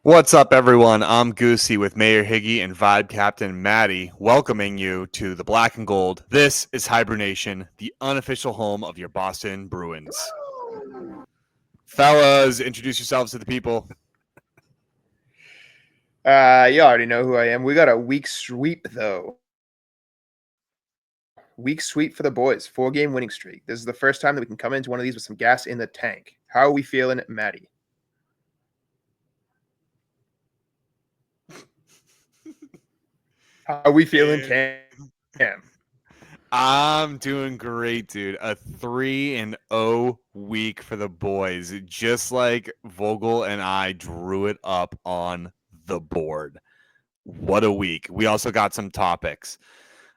What's up, everyone? I'm Goosey with Mayor Higgy and Vibe Captain Maddie, welcoming you to the Black and Gold. This is HiBruiNation, the unofficial home of your Boston Bruins. Fellas, introduce yourselves to the people. You already know who I am. We got a week sweep, though. Week sweep for the boys. 4-game winning streak. This is the first time that we can come into one of these with some gas in the tank. How are we feeling, Maddie? How are we feeling, Cam? I'm doing great, dude. A 3-0 week for the boys, just like Vogel and I drew it up on the board. What a week. We also got some topics.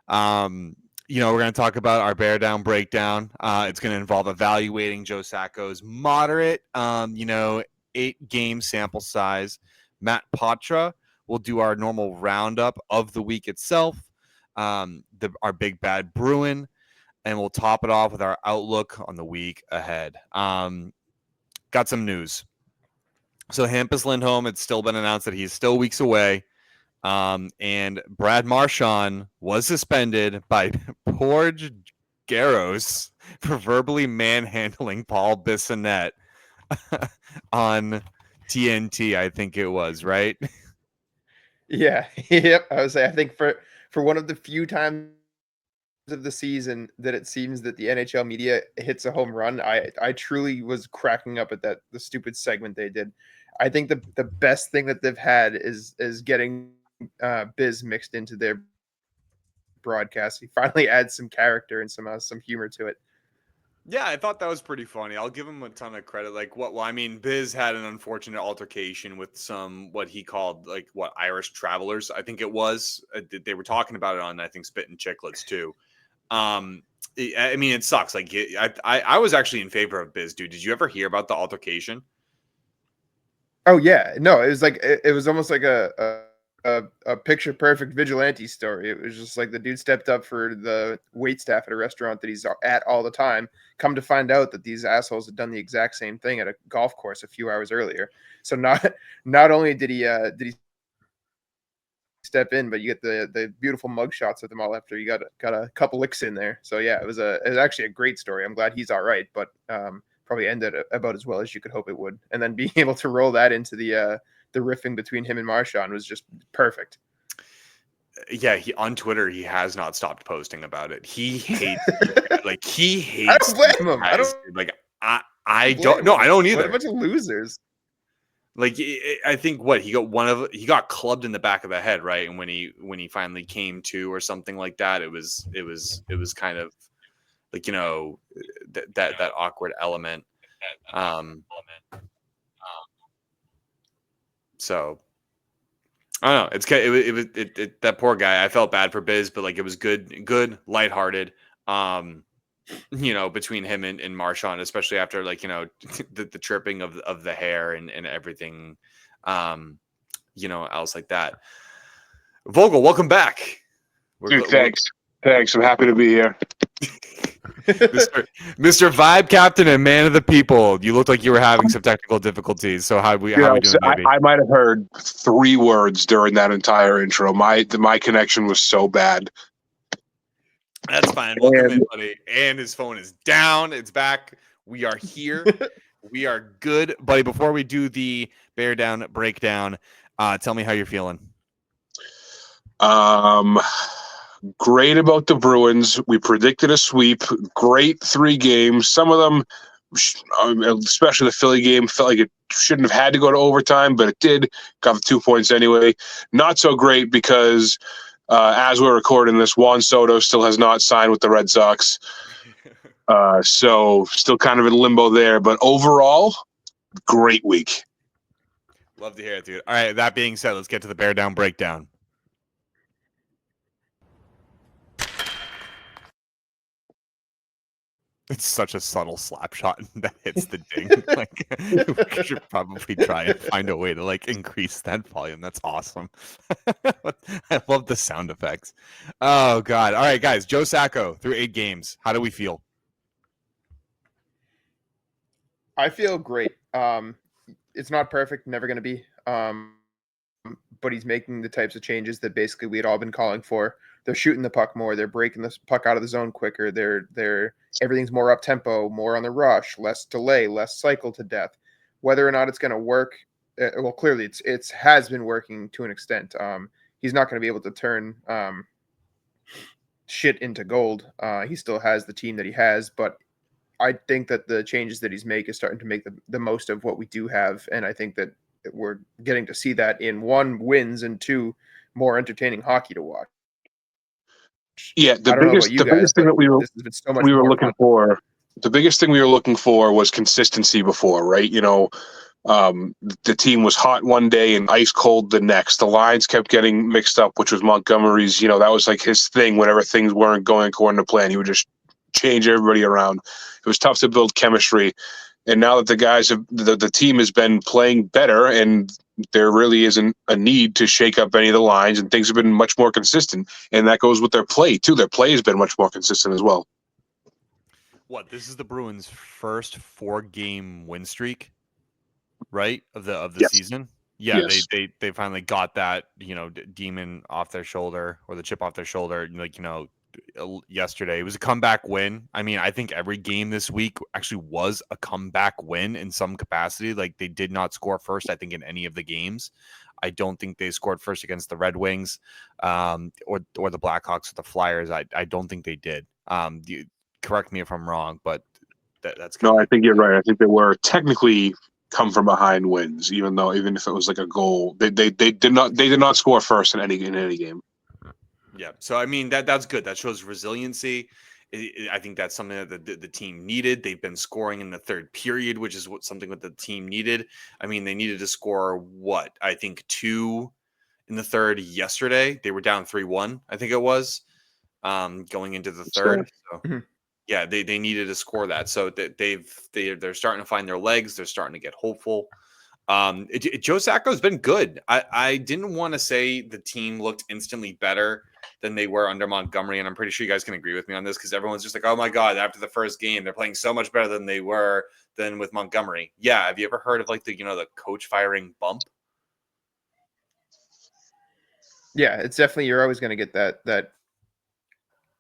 We're going to talk about our bear down breakdown. It's going to involve evaluating Joe Sacco's moderate, 8-game sample size. Matt Patra will do our normal roundup of the week itself, our big Bad Bruin, and we'll top it off with our outlook on the week ahead. Got some news. So Hampus Lindholm, it's still been announced that he's still weeks away. And Brad Marchand was suspended by George Garros for verbally manhandling Paul Bissonnette on TNT, I think it was, right? Yeah, yep. I would say I think for one of the few times of the season that it seems that the NHL media hits a home run, I truly was cracking up at the stupid segment they did. I think the best thing that they've had is getting Biz mixed into their broadcast. He finally adds some character and some humor to it. Yeah, I thought that was pretty funny. I'll give him a ton of credit. Biz had an unfortunate altercation with some what he called Irish travelers. I think it was. They were talking about it on I think Spit and Chicklets too. It sucks. I was actually in favor of Biz, dude. Did you ever hear about the altercation? Oh yeah, no, it was like it was almost like a picture perfect vigilante story. It was just like the dude stepped up for the wait staff at a restaurant that he's at all the time. Come to find out that these assholes had done the exact same thing at a golf course a few hours earlier. So not only did he step in, but you get the beautiful mug shots of them all after you got a couple licks in there. So yeah, it was actually a great story. I'm glad he's all right, but probably ended about as well as you could hope it would. And then being able to roll that into the riffing between him and Marchand was just perfect. Yeah, on Twitter he has not stopped posting about it. He hates he hates. I don't blame him. I don't know. I don't either. What a bunch of losers. I think he got clubbed in the back of the head, right? And when he finally came to or something like that, it was kind of that awkward element. So I don't know. It that poor guy. I felt bad for Biz, but it was good, lighthearted. Between him and Marchand, especially after the tripping of the hair and everything, else like that. Vogel, welcome back. Dude, thanks. I'm happy to be here. Mr. Vibe Captain and Man of the People. You looked like you were having some technical difficulties. So how we doing? I might have heard 3 words during that entire intro. My connection was so bad. That's fine. Welcome in, buddy. And his phone is down. It's back. We are here. We are good, buddy. Before we do the bear down breakdown, tell me how you're feeling. Great about the Bruins. We predicted a sweep. Great 3 games. Some of them, especially the Philly game, felt like it shouldn't have had to go to overtime, but it did. Got the 2 points anyway. Not so great because as we're recording this, Juan Soto still has not signed with the Red Sox. So still kind of in limbo there. But overall, great week. Love to hear it, dude. All right, that being said, let's get to the bear down breakdown. It's such a subtle slap shot that hits the ding. We should probably try and find a way to increase that volume. That's awesome. I love the sound effects. Oh God! All right, guys. Joe Sacco through 8 games. How do we feel? I feel great. It's not perfect. Never going to be. but he's making the types of changes that basically we had all been calling for. They're shooting the puck more. They're breaking the puck out of the zone quicker. They're everything's more up tempo, more on the rush, less delay, less cycle to death. Whether or not it's going to work, well, clearly it's has been working to an extent. He's not going to be able to turn shit into gold. He still has the team that he has, but I think that the changes that he's making is starting to make the most of what we do have, and I think that we're getting to see that in 1, wins, and 2, more entertaining hockey to watch. Yeah, I don't know about you the guys, biggest thing but that we this has been so much were more looking fun. for, the biggest thing we were looking for was consistency before, right? You know, the team was hot one day and ice cold the next. The lines kept getting mixed up, which was Montgomery's, you know, that was like his thing. Whenever things weren't going according to plan, he would just change everybody around. It was tough to build chemistry. And now that the guys have, the team has been playing better, and there really isn't a need to shake up any of the lines, and things have been much more consistent. And that goes with their play too. Their play has been much more consistent as well. What, this is the Bruins' first 4-game win streak, right? Of the Yes. season. Yeah, Yes. they finally got that, you know, demon off their shoulder, or the chip off their shoulder, like, you know, yesterday. It was a comeback win. I mean, I think every game this week actually was a comeback win in some capacity. Like, they did not score first, I think, in any of the games. I don't think they scored first against the Red Wings, or the Blackhawks or the Flyers. I don't think they did. Correct me if I'm wrong, but that's kind No, of I think you're right. I think they were technically come from behind wins, even if it was like a goal, they did not score first in any game. Yeah. So, I mean, that's good. That shows resiliency. I think that's something that the team needed. They've been scoring in the third period, which is something that the team needed. I mean, they needed to score I think 2 in the third yesterday. They were down 3-1, I think it was, going into the third. So, yeah, they needed to score that. So they're starting to find their legs. They're starting to get hopeful. Joe Sacco's been good. I didn't want to say the team looked instantly better than they were under Montgomery, and I'm pretty sure you guys can agree with me on this, because everyone's just like, oh my God, after the first game, they're playing so much better than they were than with Montgomery. Yeah, have you ever heard of like the coach firing bump? Yeah, it's definitely, you're always going to get that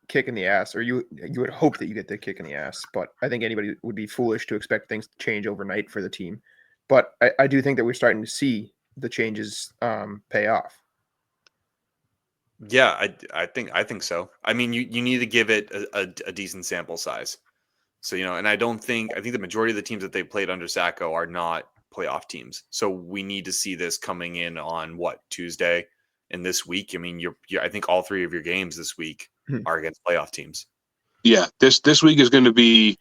kick in the ass, or you would hope that you get the kick in the ass, but I think anybody would be foolish to expect things to change overnight for the team. But I do think that we're starting to see the changes pay off. Yeah, I think so. I mean, you need to give it a decent sample size. So, and I think the majority of the teams that they played under Sacco are not playoff teams. So we need to see this coming in on Tuesday and this week. I mean, I think all 3 of your games this week are against playoff teams. Yeah, this week is going to be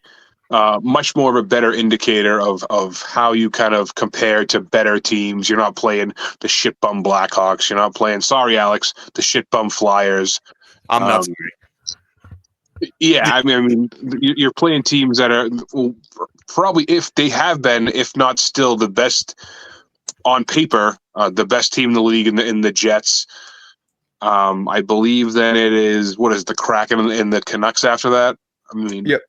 much more of a better indicator of how you kind of compare to better teams. You're not playing the shit bum Blackhawks. You're not playing, sorry, Alex, the shit bum Flyers. I'm not sorry. Yeah, I mean, you're playing teams that are probably, if they have been, if not still, the best on paper, the best team in the league in the Jets. I believe then it is, what is the Kraken and the Canucks after that? I mean, yep.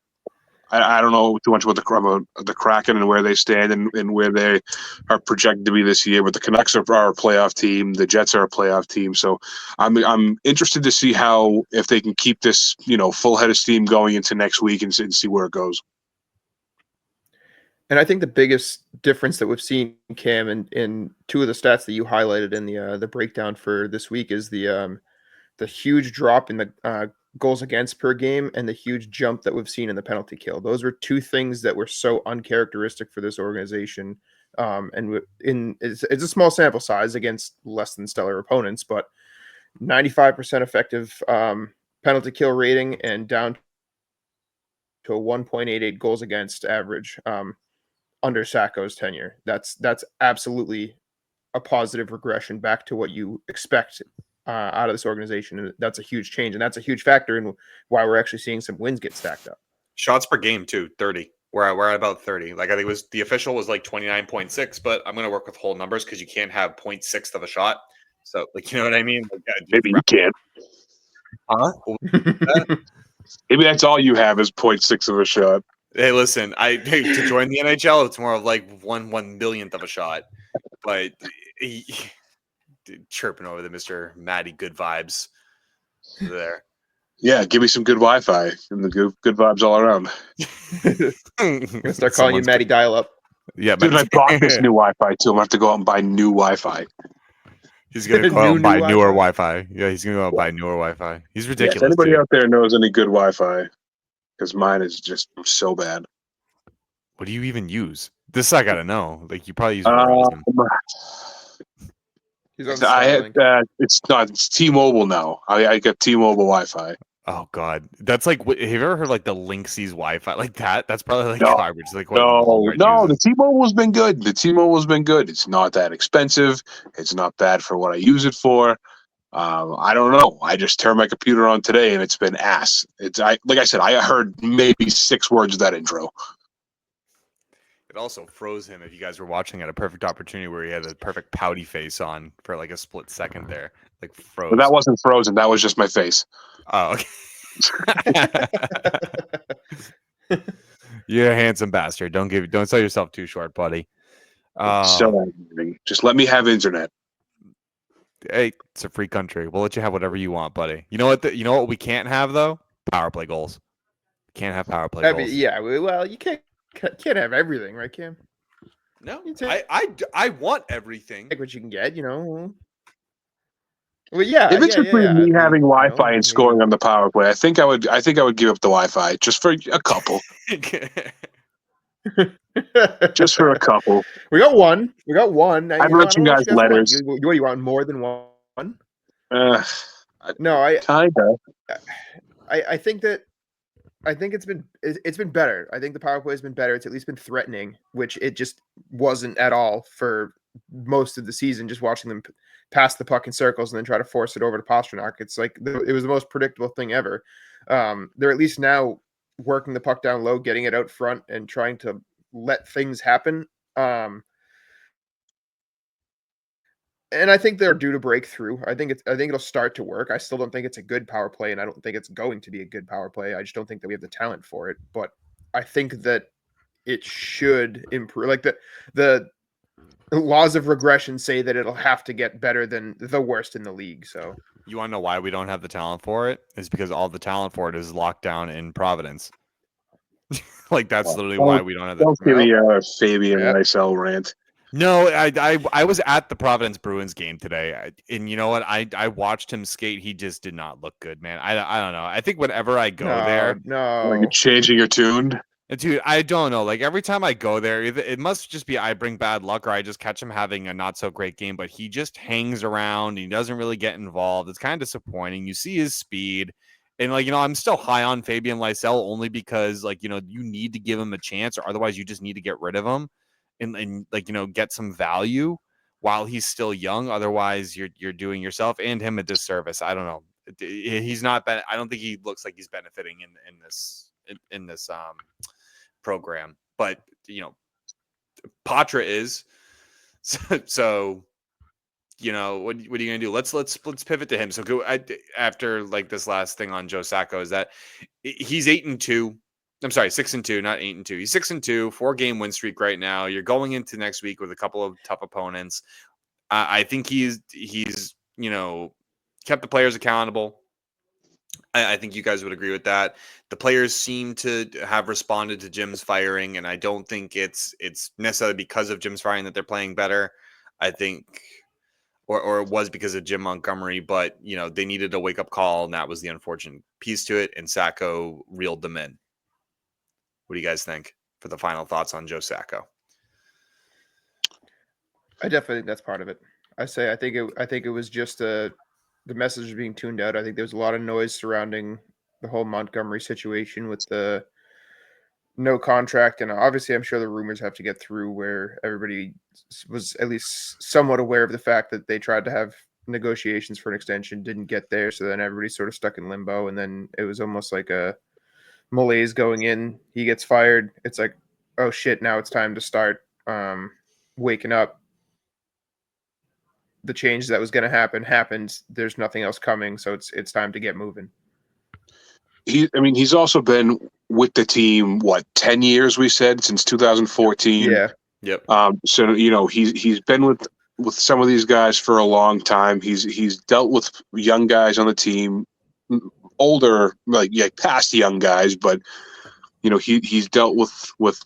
I don't know too much about the Kraken and where they stand and where they are projected to be this year, but the Canucks are a playoff team. The Jets are a playoff team. So I'm interested to see if they can keep this, full head of steam going into next week and see where it goes. And I think the biggest difference that we've seen, Cam, in 2 of the stats that you highlighted in the breakdown for this week is the huge drop in the goals against per game and the huge jump that we've seen in the penalty kill. Those were 2 things that were so uncharacteristic for this organization. And it's a small sample size against less than stellar opponents, but 95% effective penalty kill rating and down to a 1.88 goals against average under Sacco's tenure. That's absolutely a positive regression back to what you expect out of this organization. And that's a huge change. And that's a huge factor in why we're actually seeing some wins get stacked up. Shots per game too, 30. We're at about 30. Like, I think the official was like 29.6, but I'm going to work with whole numbers because you can't have 0.6 of a shot. So, like, you know what I mean? Like, maybe you can. Huh? Maybe that's all you have is 0.6 of a shot. Hey, listen, to join the NHL, it's more of like 1/1 millionth of a shot. But chirping over the Mr. Matty good vibes there. Yeah, give me some good Wi-Fi and the good vibes all around. I'm gonna start calling you Matty Dial Up. Yeah, Dude, I bought this new Wi-Fi too. I'm gonna have to go out and buy new Wi-Fi. He's gonna go out and buy newer Wi-Fi? Wi-Fi. Yeah, he's gonna go out and buy newer Wi-Fi. He's Yeah, ridiculous. if anybody dude. out there knows any good Wi-Fi, because mine is just so bad. What do you even use? This I gotta know. Like you probably use Verizon. He's on Starlink. It's T-Mobile now. I got T-Mobile Wi-Fi. Oh God, that's like. Have you ever heard like the Linksys Wi-Fi like that? That's probably like No. garbage. Like what No, Walmart the uses. T-Mobile's been good. The T-Mobile's been good. It's not that expensive. It's not bad for what I use it for. I don't know. I just turned my computer on today and it's been ass. Like I said, I heard maybe 6 words of that intro. It also froze him. If you guys were watching at a perfect opportunity where he had a perfect pouty face on for like a split second there, like froze. But that wasn't frozen. That was just my face. Oh, okay. You're a handsome bastard. Don't sell yourself too short, buddy. So just let me have internet. Hey, it's a free country. We'll let you have whatever you want, buddy. You know what? You know what we can't have though? Power play goals. Can't have power play goals. Yeah, well, you can't have everything, right, Cam? No, I want everything. Take what you can get, you know. Well, yeah. If it's between me having Wi-Fi and scoring on the power play, I think I would give up the Wi-Fi just for a couple. Just for a couple. We got one. I've wrote you guys letters. What do you want? More than one? No, kinda. I think it's been better. I think the power play has been better. It's at least been threatening, which it just wasn't at all for most of the season. Just watching them pass the puck in circles and then try to force it over to Pastrnak. It's like it was the most predictable thing ever. They're at least now working the puck down low, getting it out front, and trying to let things happen. And I think they're due to break through. I think it'll start to work. I still don't think it's a good power play, and I don't think it's going to be a good power play. I just don't think that we have the talent for it. But I think that it should improve. Like the laws of regression say that it'll have to get better than the worst in the league. So you want to know why we don't have the talent for it? It's because all the talent for it is locked down in Providence. Like that's literally why we don't have that. Don't give me a Fabian Lysell rant. No, I was at the Providence Bruins game today, and you know what? I watched him skate. He just did not look good, man. I don't know. I think whenever I go there, are you changing your tune? Dude, I don't know. Like every time I go there, it must just be I bring bad luck or I just catch him having a not so great game. But he just hangs around. He doesn't really get involved. It's kind of disappointing. You see his speed. And, like, you know, I'm still high on Fabian Lysell only because, like, you know, you need to give him a chance or otherwise you just need to get rid of him and like, you know, get some value while he's still young. Otherwise, you're doing yourself and him a disservice. I don't know. He's not. I don't think he looks like he's benefiting in this program. But, you know, Patra is. So you know, what are you gonna do? Let's pivot to him. So go after like this last thing on Joe Sacco is that he's 8-2. I'm sorry, 6-2, not 8-2. He's 6-2, 4-game win streak right now. You're going into next week with a couple of tough opponents. I think he's you know kept the players accountable. I think you guys would agree with that. The players seem to have responded to Jim's firing, and I don't think it's necessarily because of Jim's firing that they're playing better. I think. Or it was because of Jim Montgomery, but, you know, they needed a wake-up call, and that was the unfortunate piece to it, and Sacco reeled them in. What do you guys think for the final thoughts on Joe Sacco? I definitely think that's part of it. I think it was just the message being tuned out. I think there was a lot of noise surrounding the whole Montgomery situation with the no contract, and obviously I'm sure the rumors have to get through where everybody was at least somewhat aware of the fact that they tried to have negotiations for an extension, didn't get there, so then everybody's sort of stuck in limbo, and then it was almost like a malaise going in. He gets fired. It's like, oh shit, now it's time to start waking up. The change that was going to happen happened. There's nothing else coming, so it's time to get moving. He's also been with the team 10 years, we said, since 2014. Yeah. Yep. So, you know, he's been with with some of these guys for a long time. He's dealt with young guys on the team, older, past young guys, but he's dealt with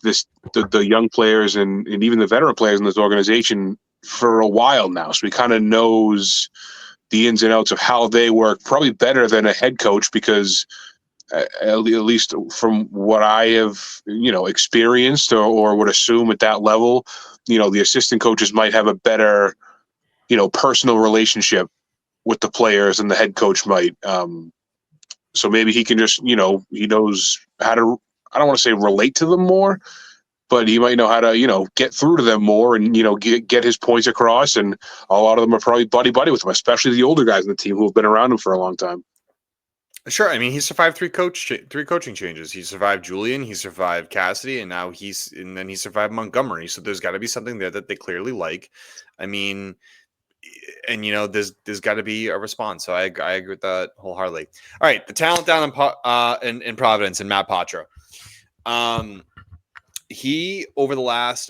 the young players and even the veteran players in this organization for a while now. So he kind of knows the ins and outs of how they work, probably better than a head coach, because at least from what I have, experienced or would assume at that level, the assistant coaches might have a better, personal relationship with the players than the head coach might. So maybe he can just, he knows how to, I don't want to say relate to them more, but he might know how to, get through to them more and, get his points across. And a lot of them are probably buddy with him, especially the older guys in the team who have been around him for a long time. Sure. I mean, he survived three coaching changes. He survived Julian, he survived Cassidy, and now then he survived Montgomery. So there's got to be something there that they clearly like. I mean, and there's got to be a response. So I agree with that wholeheartedly. All right, the talent down in Providence and Matt Patra. He over the last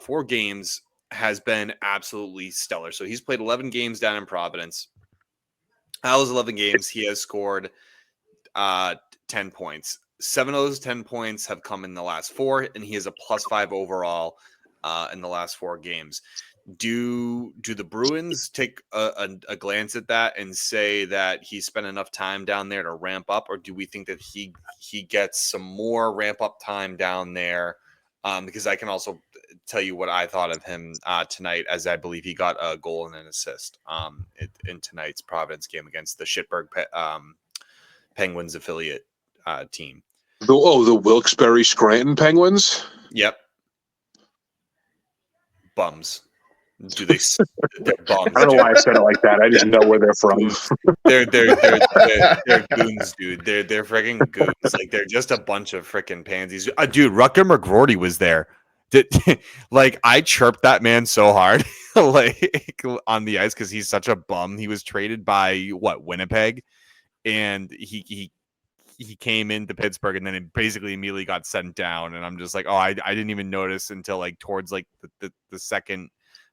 4 games has been absolutely stellar. So he's played 11 games down in Providence. Out of those 11 games, he has scored 10 points. 7 of those 10 points have come in the last 4, and he has a +5 overall in the last 4 games. Do the Bruins take a glance at that and say that he spent enough time down there to ramp up, or do we think that he gets some more ramp up time down there? Because I can also tell you what I thought of him tonight, as I believe he got a goal and an assist in tonight's Providence game against the Shitberg Penguins affiliate team. The Wilkes-Barre Scranton Penguins? Yep. Bums. They're bums. I don't know why I said it like that. I just know where they're from. They're goons, dude. They're freaking goons. Like, they're just a bunch of freaking pansies. Dude, Rutger McGroarty was there. I chirped that man so hard, on the ice, because he's such a bum. He was traded by Winnipeg, and he came into Pittsburgh, and then it basically immediately got sent down. And I'm just like, I didn't even notice until towards the second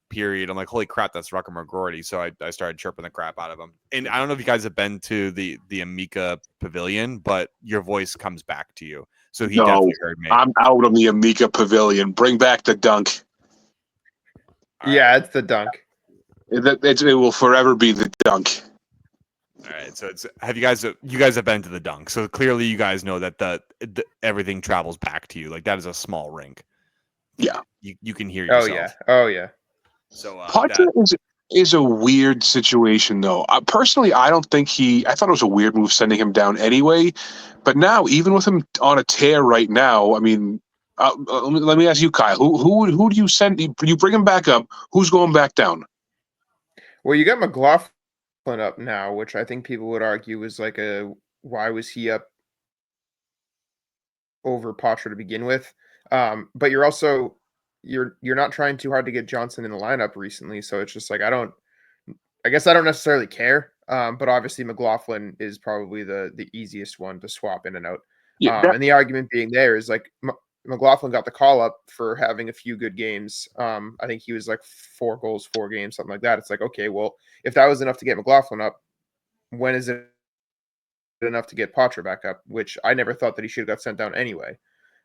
period. I'm like, holy crap, that's Rutger McGroarty. So I started chirping the crap out of him. And I don't know if you guys have been to the Amica Pavilion, but your voice comes back to you. So he definitely heard me. I'm out on the Amica Pavilion. Bring back the dunk. Yeah, it's the dunk. It will forever be the dunk. All right. So you guys have been to the dunk. So clearly you guys know that the everything travels back to you. Like, that is a small rink. Yeah. You can hear yourself. Oh yeah. So Patra is a weird situation, though. Personally, I don't think I thought it was a weird move sending him down anyway. But now, even with him on a tear right now, I mean, let me ask you, Kyle, who do you send? You bring him back up. Who's going back down? Well, you got McLaughlin up now, which I think people would argue was why was he up over Patra to begin with? But you're also you're not trying too hard to get Johnson in the lineup recently, so it's just I guess I don't necessarily care. But obviously McLaughlin is probably the easiest one to swap in and out. Yeah, and the argument being there is McLaughlin got the call up for having a few good games. I think he was 4 goals, 4 games, something like that. It's okay, well, if that was enough to get McLaughlin up, when is it enough to get Patra back up? Which I never thought that he should have got sent down anyway.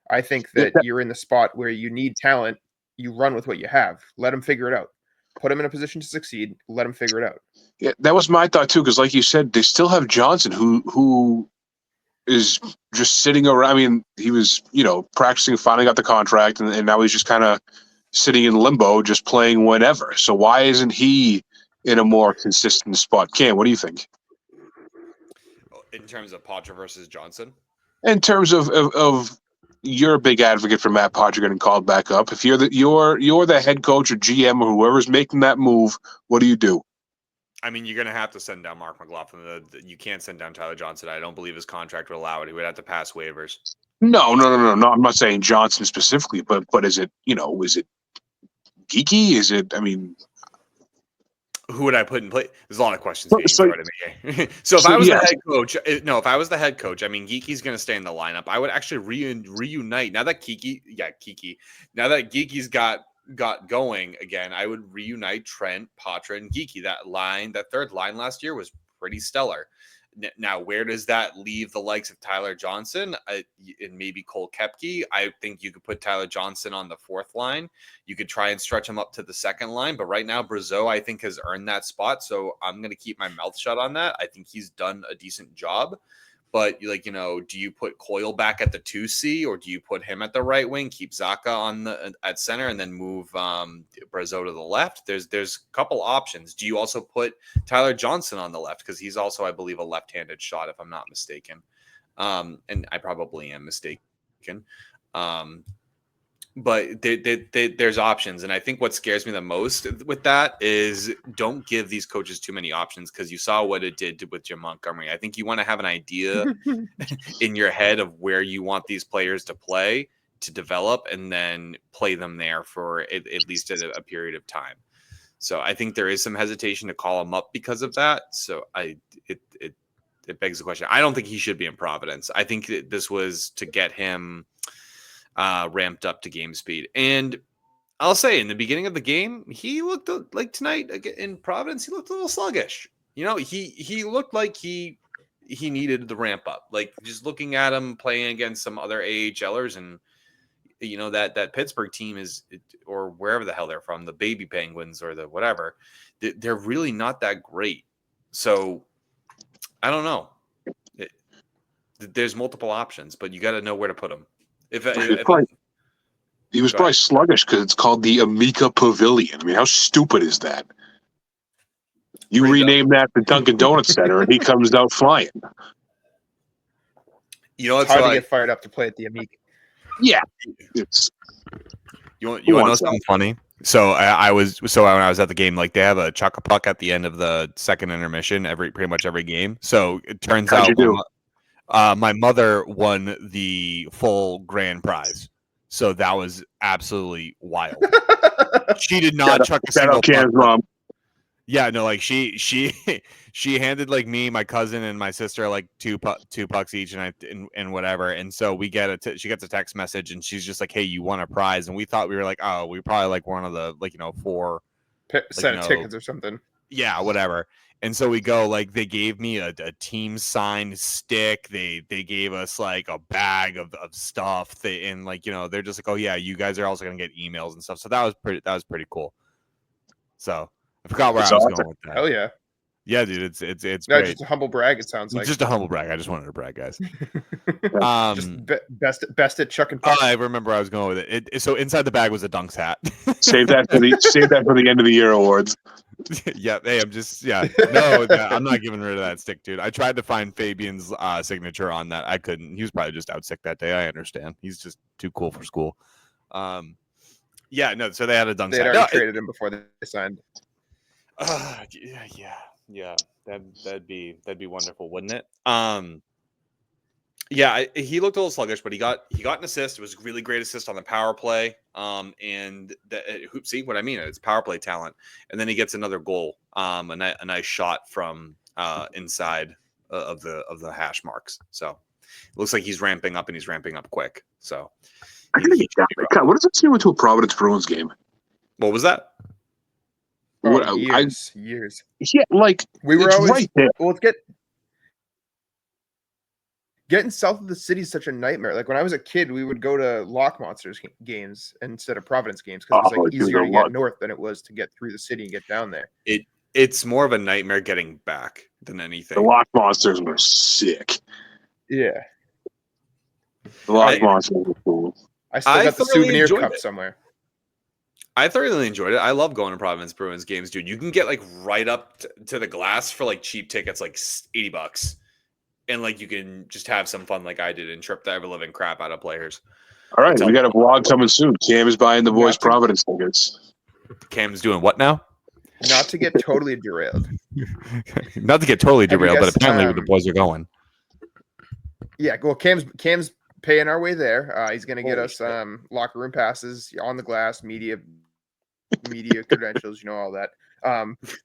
I think that you're in the spot where you need talent. You run with what you have. Let him figure it out. Put him in a position to succeed. Let him figure it out. Yeah, that was my thought too, because like you said, they still have Johnson, who is just sitting around. I mean, he was, practicing, finally got the contract, and now he's just kind of sitting in limbo, just playing whenever. So why isn't he in a more consistent spot? Cam, what do you think? In terms of Patra versus Johnson? In terms of you're a big advocate for Matt Patra getting called back up. If you're the head coach or GM or whoever's making that move, what do you do? I mean, you're going to have to send down Mark McLaughlin. You can't send down Tyler Johnson. I don't believe his contract would allow it. He would have to pass waivers. No. I'm not saying Johnson specifically, but is it, is it geeky? Is it, I mean, who would I put in place? There's a lot of questions being thrown at me. So if I was the head coach, if I was the head coach, I mean, Geeky's going to stay in the lineup. I would actually reunite now that Geeky's got got going again, I would reunite Trent, Patra, and Geeky. That third line last year was pretty stellar. Now, where does that leave the likes of Tyler Johnson and maybe Cole Koepke? I think you could put Tyler Johnson on the fourth line. You could try and stretch him up to the second line. But right now, Brazeau, I think, has earned that spot. So I'm going to keep my mouth shut on that. I think he's done a decent job. But, like, do you put Coyle back at the 2C, or do you put him at the right wing, keep Zacha at center, and then move Brazeau to the left? There's a couple options. Do you also put Tyler Johnson on the left? Because he's also, I believe, a left-handed shot, if I'm not mistaken. And I probably am mistaken. But there's options. And I think what scares me the most with that is don't give these coaches too many options, because you saw what it did with Jim Montgomery. I think you want to have an idea in your head of where you want these players to play, to develop, and then play them there for at least a period of time. So I think there is some hesitation to call him up because of that. So it begs the question. I don't think he should be in Providence. I think that this was to get him ramped up to game speed. And I'll say, in the beginning of the game, he looked like tonight in Providence, he looked a little sluggish. He looked like he needed the ramp up. Like, just looking at him playing against some other AHLers, and that Pittsburgh team or wherever the hell they're from, the Baby Penguins or the whatever, they're really not that great. So I don't know. There's multiple options, but you got to know where to put them. He was probably sluggish because it's called the Amica Pavilion. I mean, how stupid is that? You rename that the Dunkin' Donuts Center, and he comes out flying. It's hard to get fired up to play at the Amica. Yeah, you want to know something funny? So when I was at the game, like, they have a chuck-a-puck at the end of the second intermission pretty much every game. So it turns out my mother won the full grand prize. So that was absolutely wild. She did not chuck a single puck. Mom. Yeah, no, like she handed, like, me, my cousin, and my sister, like, two pucks each, and whatever. And so she gets a text message, and she's just like, "Hey, you won a prize." And we thought we were like, "Oh, we probably like one of the, like, 4 set of tickets or something." Yeah, whatever. And so we go, like, they gave me a team signed stick. They gave us, like, a bag of stuff. And like, they're just like, "Oh yeah, you guys are also gonna get emails and stuff." So that was pretty cool. So I forgot where I was going with that. Hell yeah. Yeah, dude, it's great. Just a humble brag, it sounds like. Just a humble brag. I just wanted to brag, guys. Just best at chucking pucks. I remember where I was going with it. So inside the bag was a Dunks hat. Save that for the end of the year awards. Yeah, hey, I'm not giving rid of that stick, dude. I tried to find Fabian's signature on that. I couldn't. He was probably just out sick that day. I understand. He's just too cool for school. Yeah, no. So they had a Dunks hat. They already traded him before they signed. Yeah. That'd be wonderful, wouldn't it? Yeah, he looked a little sluggish, but he got an assist. It was a really great assist on the power play. And see what I mean? It's power play talent. And then he gets another goal. A nice shot from inside of the hash marks. So it looks like he's ramping up, and he's ramping up quick. So I gotta get down. What does it seem to a Providence Bruins game? What was that? Years. Yeah, like, we were always right there. Well, getting south of the city is such a nightmare. Like, when I was a kid, we would go to Lock Monsters games instead of Providence games, because it was easier to get north than it was to get through the city and get down there. It's more of a nightmare getting back than anything. The Lock Monsters were sick. Yeah. The Lock Monsters were cool. I still got the souvenir cup somewhere. I thoroughly enjoyed it. I love going to Providence Bruins games, dude. You can get, like, right up to the glass for, like, cheap tickets, like $80. And, like, you can just have some fun like I did and trip the ever-living crap out of players. All right, we got a vlog coming soon. Cam is buying the boys Providence tickets. Cam's doing what now? Not to get totally derailed. Not to get totally derailed, but apparently the boys are going. Yeah, well, Cam's paying our way there. He's going to get us locker room passes, on the glass, media credentials, all that.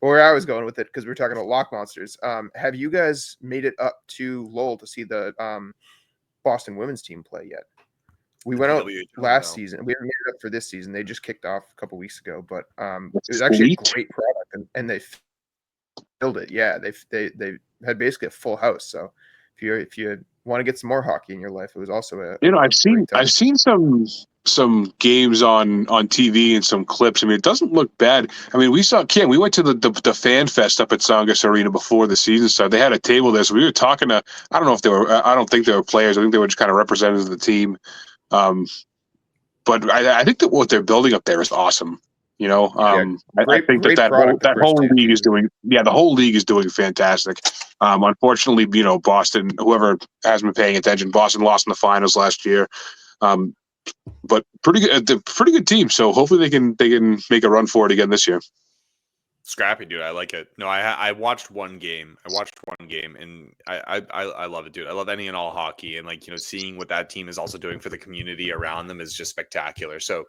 Where I was going with it, because we were talking about Lock Monsters. Have you guys made it up to Lowell to see the Boston women's team play yet? We went out WHL, last no. season. We haven't made it up for this season. They just kicked off a couple weeks ago, but it That's was actually a sweet. great product, and they filled it. Yeah, they had basically a full house. So if you want to get some more hockey in your life, it was also a I've seen some games on TV and some clips. I mean, it doesn't look bad. I mean, we went to the fan fest up at Tsongas Arena before the season started. They had a table there, so we were talking to. I don't know if they were. I don't think they were players. I think they were just kind of representatives of the team. But I think that what they're building up there is awesome. You know, I think that whole league is doing. Yeah, the whole league is doing fantastic. Unfortunately, Boston, whoever hasn't been paying attention, Boston lost in the finals last year. But pretty good team. So hopefully they can make a run for it again this year. Scrappy, dude. I like it. No, I watched one game. And I love it, dude. I love any and all hockey, and seeing what that team is also doing for the community around them is just spectacular. So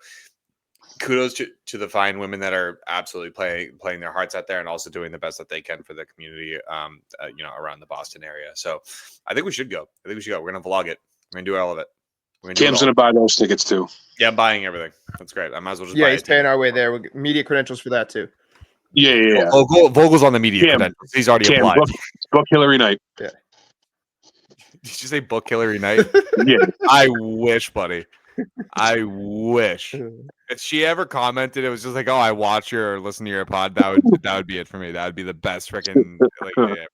kudos to the fine women that are absolutely playing their hearts out there and also doing the best that they can for the community, around the Boston area. So I think we should go. We're gonna vlog it. We're gonna do all of it. Cam's gonna buy those tickets too. Yeah, I'm buying everything. That's great. I might as well just buy he's paying our way there. We'll get media credentials for that too. Yeah. Vogel's on the media credentials. He's already applied. Book Hillary Knight. Yeah. Did you say book Hillary Knight? Yeah. I wish, buddy. I wish. If she ever commented, it was just like, "Oh, I watch your or listen to your pod." That would be it for me. That would be the best freaking day ever.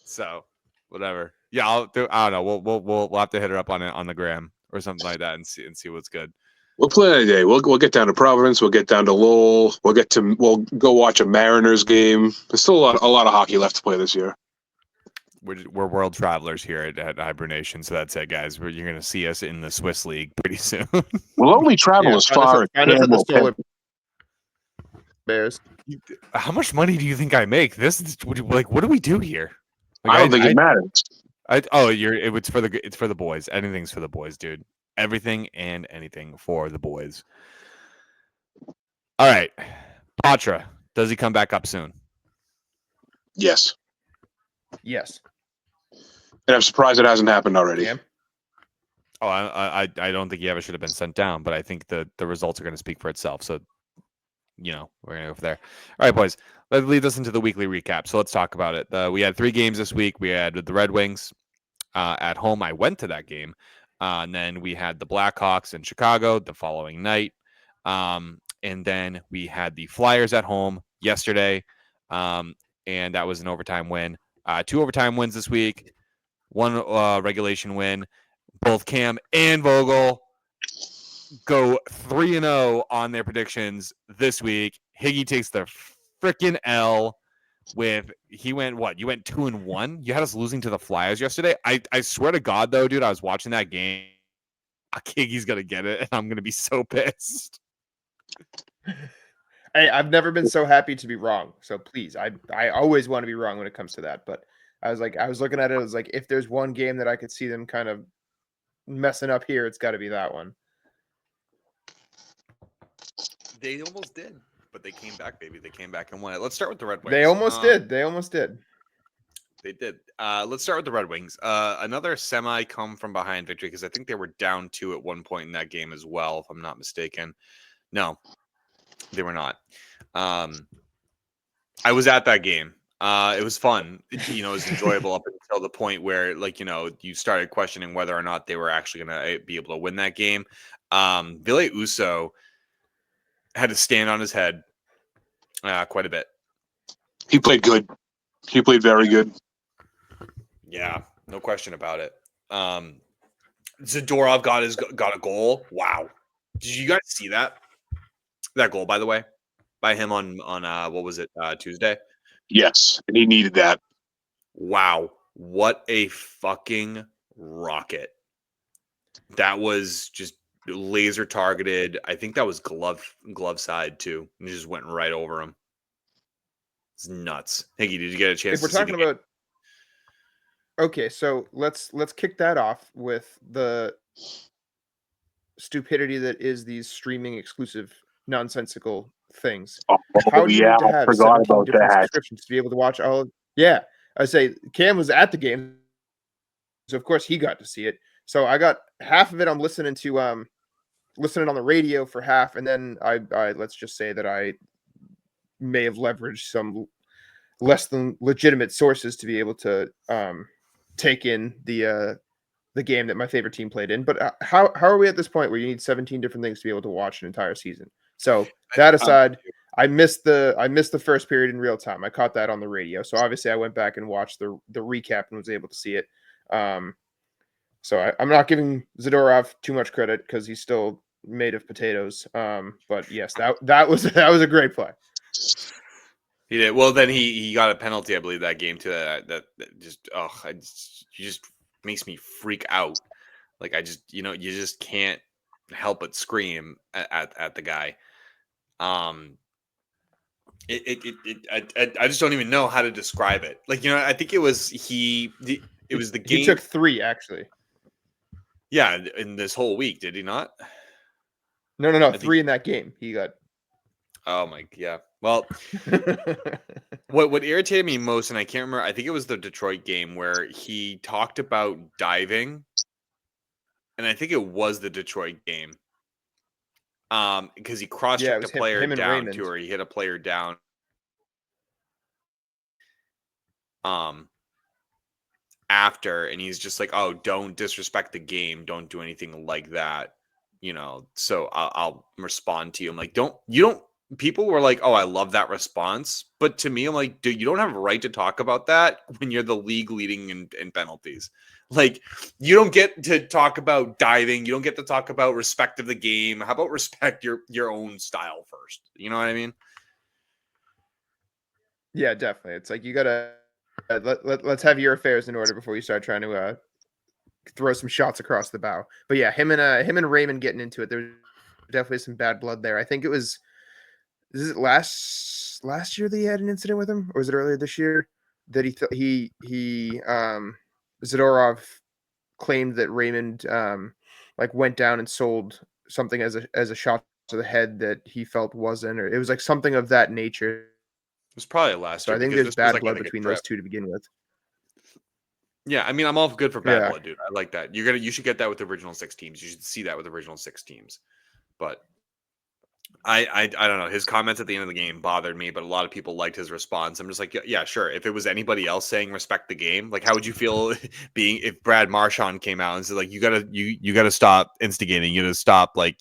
So, whatever. Yeah, I don't know. We'll have to hit her up on the gram or something like that and see what's good. We'll play a day. We'll get down to Providence. We'll get down to Lowell. We'll go watch a Mariners game. There's still a lot of hockey left to play this year. We're world travelers here at HiBruiNation, so that's it, guys. You're going to see us in the Swiss League pretty soon. We'll only travel as far as Bears. How much money do you think I make? What do we do here? I don't think it matters. It's for the boys. Anything's for the boys, dude. Everything and anything for the boys. All right, Patra, does he come back up soon? Yes. And I'm surprised it hasn't happened already. Yeah. Oh, I don't think he ever should have been sent down, but I think the results are going to speak for itself. So, we're going to go from there. All right, boys, let's lead us into the weekly recap. So let's talk about it. We had 3 games this week. We had the Red Wings at home. I went to that game. And then we had the Blackhawks in Chicago the following night. And then we had the Flyers at home yesterday. And that was an overtime win. 2 overtime wins this week. 1 regulation win. Both Cam and Vogel go 3-0 on their predictions this week. Higgy takes the freaking L he went what? You went 2-1? You had us losing to the Flyers yesterday? I swear to God, though, dude, I was watching that game. Higgy's going to get it, and I'm going to be so pissed. Hey, I've never been so happy to be wrong. So please, I always want to be wrong when it comes to that. But I was looking at it, I was like, if there's one game that I could see them kind of messing up here, it's got to be that one. They almost did, but they came back, baby. They came back and won it. Let's start with the Red Wings. They almost did. They did. Let's start with the Red Wings. Another semi come from behind victory because I think they were down 2 at one point in that game as well, if I'm not mistaken. No, they were not. I was at that game. It was fun. It was enjoyable up until the point where, you started questioning whether or not they were actually going to be able to win that game. Ville Husso had to stand on his head quite a bit. He played good. He played very good. Yeah, no question about it. Zadorov got a goal. Wow. Did you guys see that? That goal, by the way, by him on what was it, Tuesday? Yes, and he needed that. Wow. What a fucking rocket. That was just laser targeted. I think that was glove side too. And he just went right over him. It's nuts. Higgy, did you get a chance if we're talking about okay, so let's kick that off with the stupidity that is these streaming exclusive nonsensical things. How do you need to have 17 different subscriptions to be able to watch all of I say Cam was at the game, so of course he got to see it. So I got half of it. I'm listening to listening on the radio for half, and then I let's just say that I may have leveraged some less than legitimate sources to be able to take in the game that my favorite team played in. But how are we at this point where you need 17 different things to be able to watch an entire season? So that aside, I missed the first period in real time. I caught that on the radio. So obviously I went back and watched the recap and was able to see it. So I'm not giving Zadorov too much credit because he's still made of potatoes. But yes, that was a great play. He did. Well, then he got a penalty, I believe, that game too. That just he just makes me freak out. Like I just you just can't help but scream at the guy. I just don't even know how to describe it. Like I think it was it was the game. He took 3 actually. Yeah, in this whole week, did he not? No, 3 in that game. He got. Oh my, yeah. Well, what irritated me most, and I can't remember, I think it was the Detroit game where he talked about diving, and I think it was the Detroit game, because he cross-checked a player down too, or he hit a player down. After, and he's just like, "Oh, don't disrespect the game. Don't do anything like that." So I'll respond to you. I'm like, people were like, "Oh, I love that response." But to me, I'm like, dude, you don't have a right to talk about that when you're the league leading in penalties. Like, you don't get to talk about diving. You don't get to talk about respect of the game. How about respect your own style first? You know what I mean? Yeah, definitely. It's like you gotta let's have your affairs in order before you start trying to throw some shots across the bow. But yeah, him and Raymond getting into it. There's definitely some bad blood there. I think is it last year that he had an incident with him, or was it earlier this year that Zadorov claimed that Raymond like went down and sold something as a shot to the head that he felt wasn't, or it was like something of that nature. It was probably last year. So I think there's bad blood between those two to begin with. Yeah, I mean, I'm all good for bad blood, dude. I like that. You should get that with the original 6 teams. You should see that with the original 6 teams. But I don't know. His comments at the end of the game bothered me, but a lot of people liked his response. I'm just like, yeah, sure. If it was anybody else saying respect the game, like how would you feel if Brad Marchand came out and said like you gotta stop instigating, you gotta stop like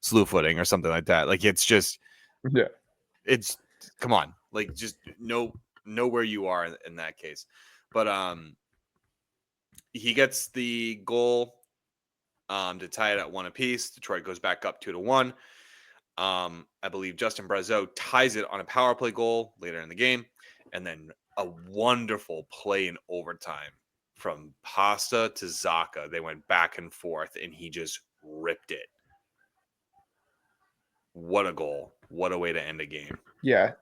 slew footing or something like that. Like it's just it's come on, like just know where you are in that case. But he gets the goal to tie it at 1 apiece. Detroit goes back up 2-1. I believe Justin Brazeau ties it on a power play goal later in the game, and then a wonderful play in overtime from Pasta to Zaka. They went back and forth, and he just ripped it. What a goal! What a way to end a game! Yeah,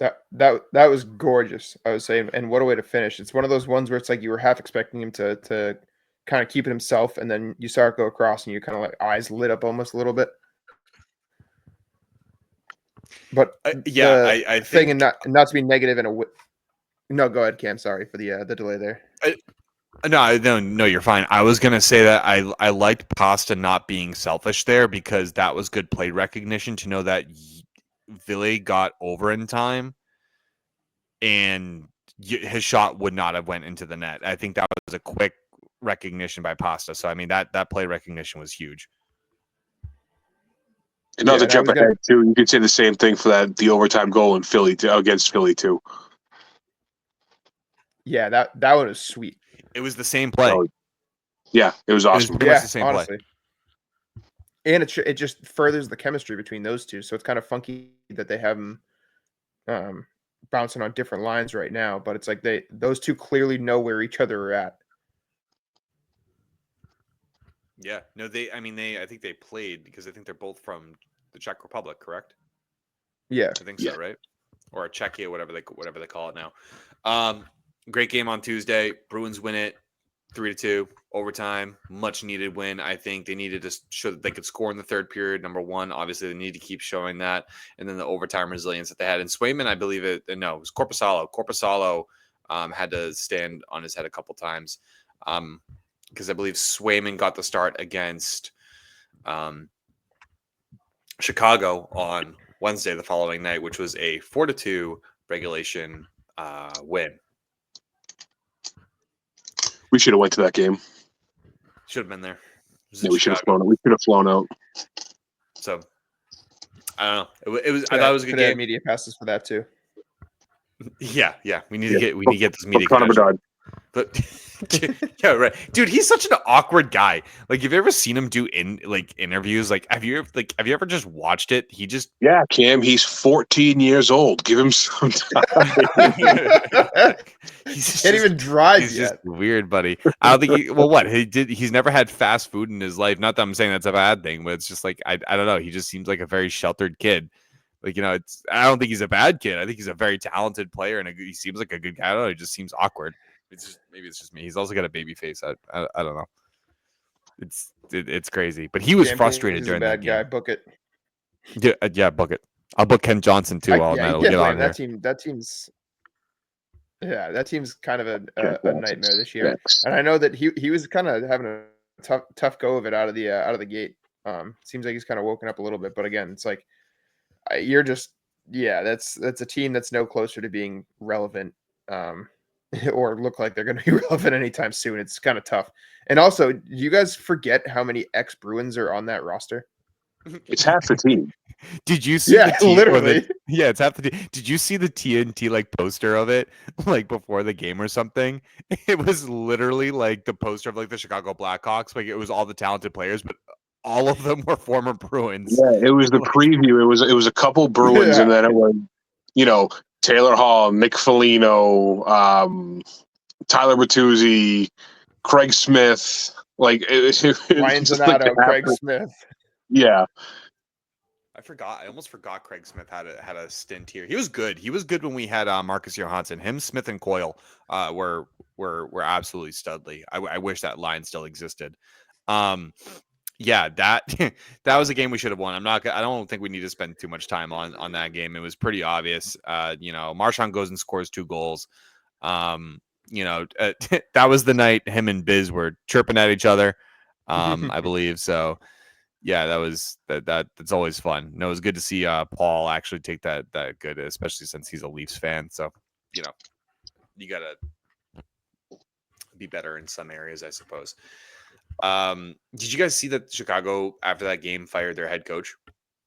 that was gorgeous. I would say, and what a way to finish. It's one of those ones where it's like you were half expecting him to kind of keep it himself, and then you saw it go across, and you kind of like eyes lit up almost a little bit. But I think, and not to be negative in a no, go ahead, Cam. Sorry for the delay there. No, you're fine. I was gonna say that I liked Pasta not being selfish there because that was good play recognition to know that Ville got over in time, and his shot would not have went into the net. I think that was a quick recognition by Pasta. So I mean that play recognition was huge. Another jump ahead too. You could say the same thing for the overtime goal in Philly against Philly too. Yeah, that one was sweet. It was the same play. Oh, yeah, it was awesome. It was pretty much the same honestly. play. And it just furthers the chemistry between those two. So it's kind of funky that they have them bouncing on different lines right now. But it's like those two clearly know where each other are at. Yeah, no, I think they played because I think they're both from the Czech Republic, correct? Yeah, I think so, right? Or Czechia, whatever they call it now. Great game on Tuesday. Bruins win it 3-2 overtime. Much needed win. I think they needed to show that they could score in the third period. Number one, obviously they need to keep showing that, and then the overtime resilience that they had. And Swayman, I believe it was Korpisalo. Korpisalo had to stand on his head a couple times. because I believe Swayman got the start against Chicago on Wednesday, the following night, which was a 4-2 regulation win. We should have went to that game. Should have been there. Yeah, we should have flown. We should have flown out. So I don't know. It was. I thought it was a good game. Media passes for that too. Yeah. We need to get this media. But yeah, right, dude. He's such an awkward guy. Like, have you ever seen him do interviews? Like, have you ever just watched it? He just Cam. He's 14 years old. Give him some time. Can't even drive he's yet. Just weird, buddy. I don't think. What he did? He's never had fast food in his life. Not that I'm saying that's a bad thing, but it's just like I don't know. He just seems like a very sheltered kid. Like, I don't think he's a bad kid. I think he's a very talented player, and he seems like a good guy. I don't know. He just seems awkward. Maybe it's just me. He's also got a baby face. I don't know. It's crazy. But he was frustrated during that game. Guy. Book it. Yeah, book it. I'll book Ken Johnson too. That team's kind of a nightmare this year. And I know that he was kind of having a tough go of it out of the gate. Seems like he's kind of woken up a little bit, but again, it's like that's a team that's no closer to being relevant. Or look like they're going to be relevant anytime soon. It's kind of tough. And also, do you guys forget how many ex-Bruins are on that roster? It's half the team. Did you see? Yeah, literally. It's half the team. Did you see the TNT poster of it before the game or something? It was literally the poster of the Chicago Blackhawks. It was all the talented players, but all of them were former Bruins. Yeah, it was the preview. It was a couple Bruins, and then it was Taylor Hall, Nick Foligno, Tyler Bertuzzi, Craig Smith, Ryan Donato, Craig Smith. Yeah, I almost forgot Craig Smith had a stint here. He was good. He was good when we had Marcus Johansson. Him, Smith, and Coyle were absolutely studly. I wish that line still existed. Yeah, that was a game we should have won. I don't think we need to spend too much time on that game. It was pretty obvious. Marchand goes and scores 2 goals. That was the night him and Biz were chirping at each other. I believe so. Yeah, that's always fun. It was good to see Paul actually take that good, especially since he's a Leafs fan. So, you gotta be better in some areas, I suppose. Did you guys see that Chicago after that game fired their head coach?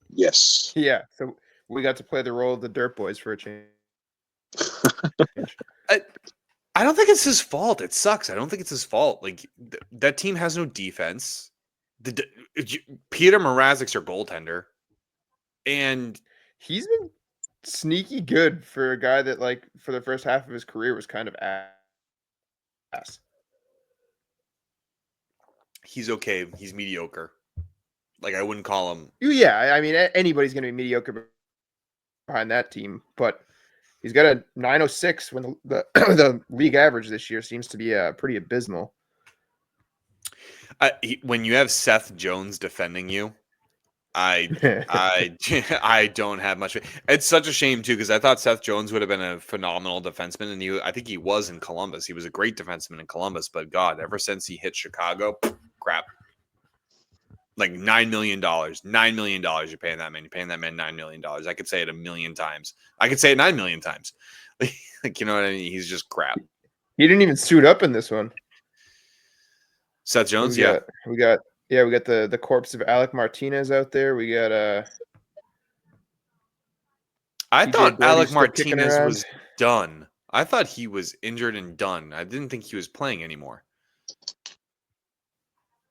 Yes. Yeah. So we got to play the role of the Dirt Boys for a change. I don't think it's his fault. It sucks. I don't think it's his fault. That team has no defense. Peter Mrazek's your goaltender, and he's been sneaky good for a guy that for the first half of his career was kind of ass. He's okay. He's mediocre. I wouldn't call him. Yeah, I mean, anybody's going to be mediocre behind that team, but he's got a 906 when the league average this year seems to be pretty abysmal. When you have Seth Jones defending you, I don't have much. It's such a shame too, because I thought Seth Jones would have been a phenomenal defenseman, and I think he was in Columbus. He was a great defenseman in Columbus, but God, ever since he hit Chicago, crap. $9 million. $9 million you're paying that man. You're paying that man $9 million. I could say it 1 million times. I could say it 9 million times. You know what I mean? He's just crap. He didn't even suit up in this one. Seth Jones, we got the corpse of Alec Martinez out there. We got I thought Alec Martinez was done. I thought he was injured and done. I didn't think he was playing anymore.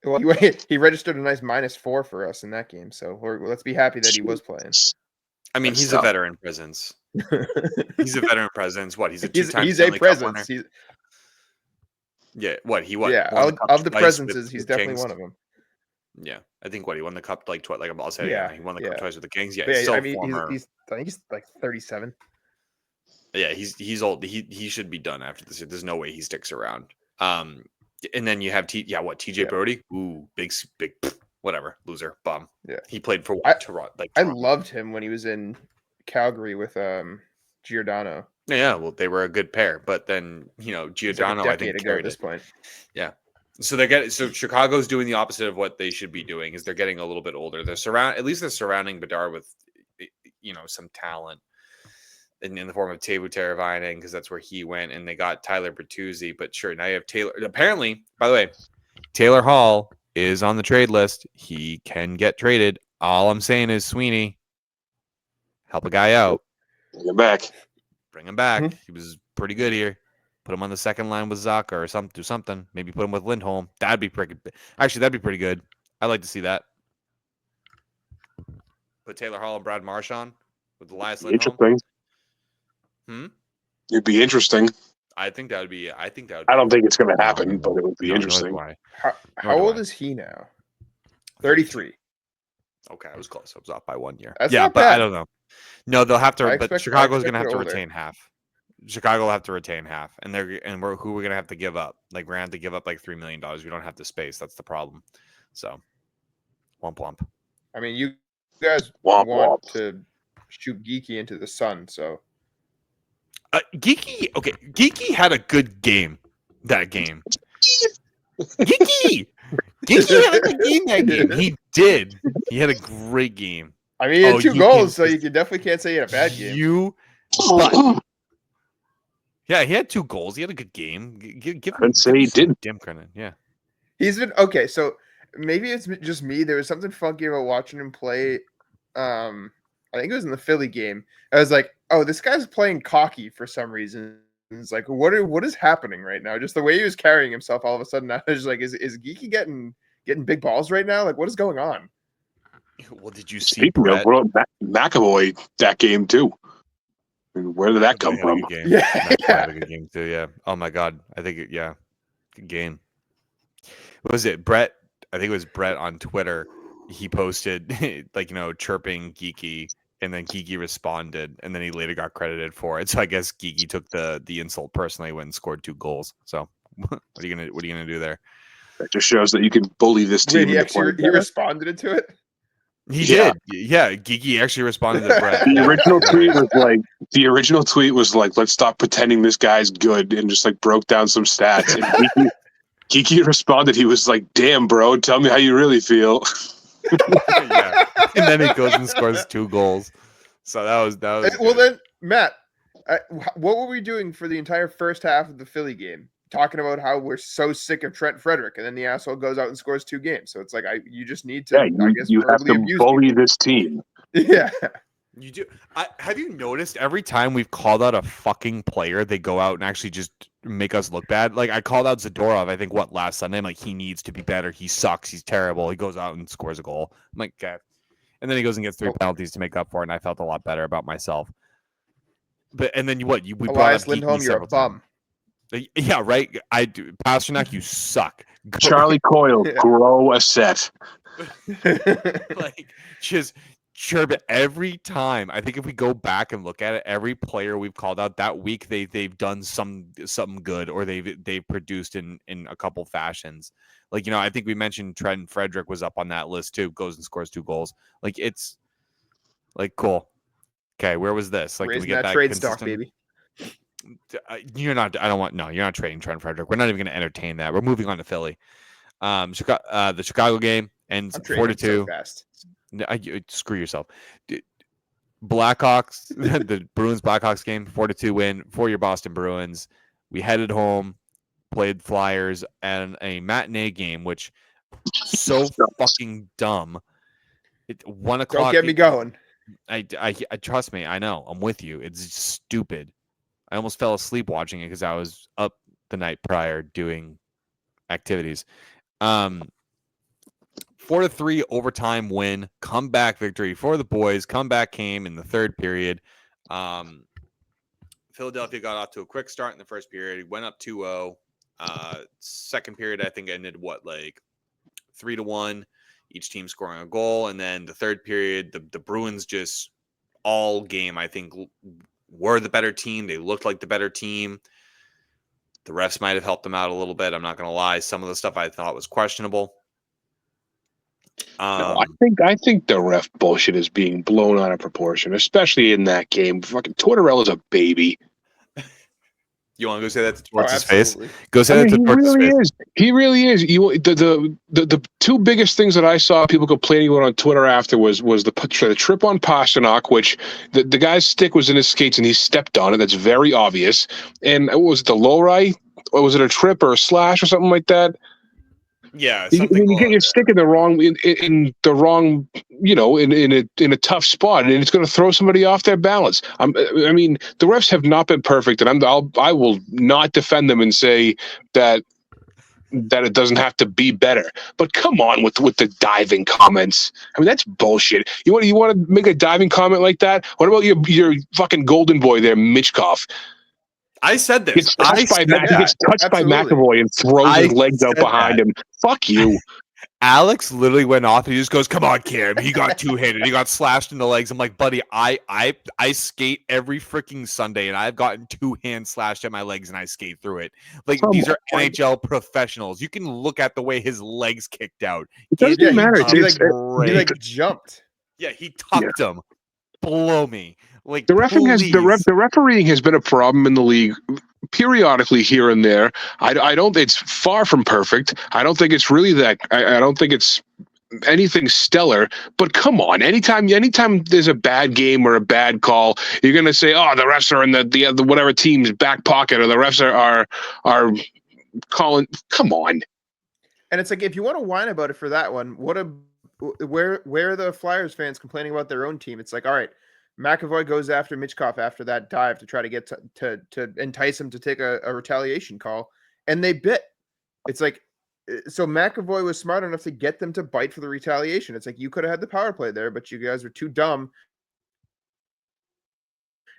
Well, he registered a nice -4 for us in that game, so let's be happy that he was playing. I mean, he's a veteran presence. He's a veteran presence. What? He's a two-time he's Stanley a presence. Yeah, what? Yeah, of the presences, he's definitely one of them. Yeah, I think he won the cup I'll say he won the cup twice with the Kings. Yeah, I think he's 37. Yeah, he's old. He should be done after this year. There's no way he sticks around. And then you have TJ Brody? Ooh, big whatever, loser, bum. Yeah, he played for Toronto. I loved him when he was in Calgary with Giordano. Yeah, well, they were a good pair, but then Giordano, I think, carried at this point. Yeah, So Chicago's doing the opposite of what they should be doing. Is they're getting a little bit older. They're surrounding Bedard with, some talent in the form of Teuvo Teravainen, because that's where he went, and they got Tyler Bertuzzi. But sure, now you have Taylor. Apparently, by the way, Taylor Hall is on the trade list. He can get traded. All I'm saying is, Sweeney, help a guy out. Bring him back. Bring him back. He was pretty good here. Put him on the second line with Zaka or something. Maybe put him with Lindholm. That'd be pretty good. Actually, that'd be pretty good. I'd like to see that. Put Taylor Hall and Brad Marsh on with Elias Lindholm. Interesting. It'd be interesting. I think that would be. I don't think it's going to happen, but it would be interesting. Why? How old is he now? 33. Okay, I was close. I was off by 1 year. That's yeah, not but bad. I don't know. No, they'll have to. But Chicago's going to have to older. retain half. Chicago will have to retain half, and who we're going to have to give up? Like, we're going to have to give up like $3 million. We don't have the space. That's the problem. So, womp. I mean, you guys want to shoot Geeky into the sun, so. Geeky had a good game that game. Geeky had a good game that game. He did. He had a great game. I mean, he had 2 goals, so you definitely can't say he had a bad game. Yeah, he had 2 goals. He had a good game. Give him say he didn't. Damn credit. Yeah. He's been okay. So maybe it's just me. There was something funky about watching him play. I think it was in the Philly game. I was like, oh, this guy's playing cocky for some reason. It's like, what is happening right now? Just the way he was carrying himself all of a sudden. I was like, is Geeky getting big balls right now? Like, what is going on? Well, did you see Speaking of McAvoy that game too? I mean, where did that come from? Yeah. Had a good game too. Yeah. Oh my God. I think good game. What was it? Brett? I think it was Brett on Twitter. He posted chirping Geeky, and then Geeky responded, and then he later got credited for it. So I guess Geeky took the insult personally when scored 2 goals. So what are you gonna do there? That just shows that you can bully this team. Wait, he responded to it. He did. Yeah, Geeky actually responded to Brett. The original tweet was like, let's stop pretending this guy's good, and just like broke down some stats. And Geeky responded, he was like, damn, bro, tell me how you really feel. Yeah. And then he goes and scores 2 goals. So that was well then, Matt, what were we doing for the entire first half of the Philly game? Talking about how we're so sick of Trent Frederick, and then the asshole goes out and scores 2 games. So it's like you just need to. You have to bully this team. Yeah, you do. Have you noticed every time we've called out a fucking player, they go out and actually just make us look bad? Like I called out Zadorov, I think last Sunday. I'm like, he needs to be better. He sucks. He's terrible. He goes out and scores a goal. I'm like, okay. And then he goes and gets 3 penalties to make up for it, and I felt a lot better about myself. And then we brought Elias up Lindholm, you're a bum. Yeah, right. I do. Pasternak, you suck. Charlie Coyle, grow a set. Like, just chirp it every time. I think if we go back and look at it, every player we've called out that week, they've done something good, or they've produced in a couple fashions. Like, I think we mentioned Trent Frederick was up on that list too. Goes and scores 2 goals. Like, it's like cool. Okay, where was this? Like, raising we get that trade stock, baby. You're not trading Trent Frederick. We're not even going to entertain that. We're moving on to Philly. The Chicago game ends 4-2. Screw yourself. Blackhawks, the Bruins Blackhawks game, 4-2 win for your Boston Bruins. We headed home, played Flyers, and a matinee game, which so fucking dumb. 1 o'clock. Don't get me going. I trust me. I know. I'm with you. It's stupid. I almost fell asleep watching it because I was up the night prior doing activities. 4-3 overtime win, comeback victory for the boys. Comeback came in the 3rd period. Philadelphia got off to a quick start in the 1st period. Went up 2-0. 2nd period, I think, ended 3-1. Each team scoring a goal, and then the 3rd period, the Bruins just all game, I think, were the better team. They looked like the better team. The refs might have helped them out a little bit. I'm not going to lie. Some of the stuff I thought was questionable. No, I think the ref bullshit is being blown out of proportion, especially in that game. Fucking Tortorella's a baby. You want to go say that to Torts' absolutely. face? Go say that to he Torts' really face. is. He really is. The two biggest things that I saw people complaining about on Twitter after was the trip on Pasternak, which the guy's stick was in his skates and he stepped on it. That's very obvious. And was it the low right? Or was it a trip or a slash or something like that? Yeah, When you get your stick in the wrong in the wrong, in a tough spot, and it's going to throw somebody off their balance. I mean, the refs have not been perfect, and I will not defend them and say that it doesn't have to be better. But come on with the diving comments. I mean, that's bullshit. You want to make a diving comment like that? What about your fucking golden boy there, Michkov? I said this. Gets touched by McAvoy and throws his legs out behind him. Fuck you. Alex literally went off and he just goes, "Come on, Cam. He got two-handed. He got slashed in the legs." I'm like, buddy, I skate every freaking Sunday and I've gotten two hands slashed at my legs and I skate through it. Like, these are NHL professionals. You can look at the way his legs kicked out. It doesn't matter. He jumped. Yeah, he tucked him. Blow me. Like, the refereeing has been a problem in the league periodically here and there. I don't. It's far from perfect. I don't think it's really that. I don't think it's anything stellar. But come on, anytime there's a bad game or a bad call, you're gonna say, "Oh, the refs are in the whatever team's back pocket," or the refs are calling. Come on. And it's like, if you want to whine about it for that one, where are the Flyers fans complaining about their own team? It's like, all right, McAvoy goes after Michkov after that dive to try to get to entice him to take a retaliation call, and they bit. It's like, so McAvoy was smart enough to get them to bite for the retaliation. It's like, you could have had the power play there, but you guys were too dumb,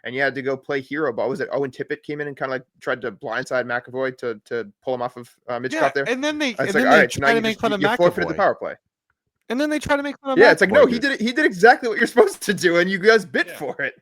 and you had to go play hero ball. Was it Owen Tippett came in and kind of like tried to blindside McAvoy to pull him off of Michkov there? And then they try to make fun of McAvoy. Forfeited the power play. And then they try to make fun of it's like, no, dude. he did exactly what you're supposed to do, and you guys bit for it.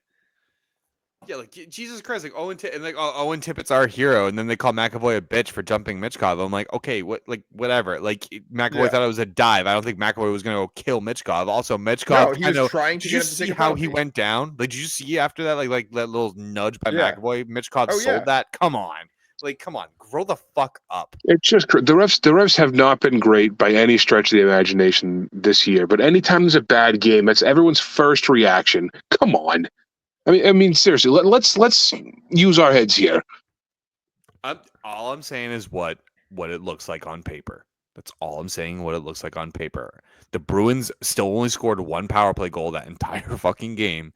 Yeah, like, Jesus Christ, like Owen Tippett's our hero, and then they call McAvoy a bitch for jumping Michkov. I'm like, okay, whatever. Like, McAvoy thought it was a dive. I don't think McAvoy was gonna go kill Michkov. Also, Michkov, he was trying to get him to see how he went down. Like, did you see after that, like that little nudge by McAvoy? Michkov sold that. Come on. Like, come on, grow the fuck up. It's just the refs have not been great by any stretch of the imagination this year. But anytime there's a bad game, that's everyone's first reaction. Come on, I mean seriously. Let's use our heads here. All I'm saying is what it looks like on paper. That's all I'm saying. What it looks like on paper. The Bruins still only scored one power play goal that entire fucking game.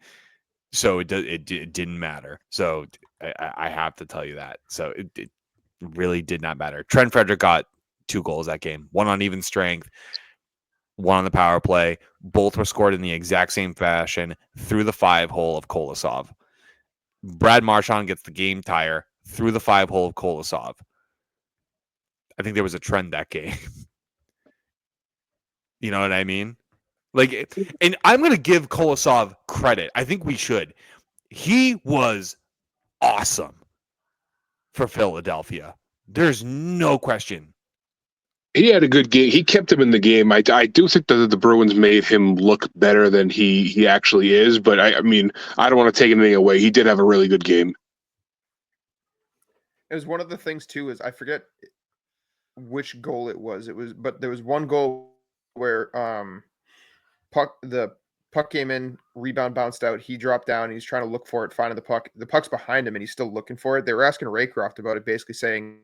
So it didn't matter. So I have to tell you that. So it really did not matter. Trent Frederick got 2 goals that game. One on even strength, one on the power play. Both were scored in the exact same fashion through the 5-hole of Kolosov. Brad Marchand gets the game tire through the 5-hole of Kolosov. I think there was a trend that game. You know what I mean? Like, and I'm going to give Kolosov credit. I think we should. He was awesome for Philadelphia. There's no question. He had a good game. He kept him in the game. I do think that the Bruins made him look better than he actually is. But I mean, I don't want to take anything away. He did have a really good game. It was one of the things too. Is I forget which goal it was. But there was one goal where the puck came in, rebound bounced out. He dropped down. He's trying to look for it, finding the puck. The puck's behind him, and he's still looking for it. They were asking Raycroft about it, basically saying,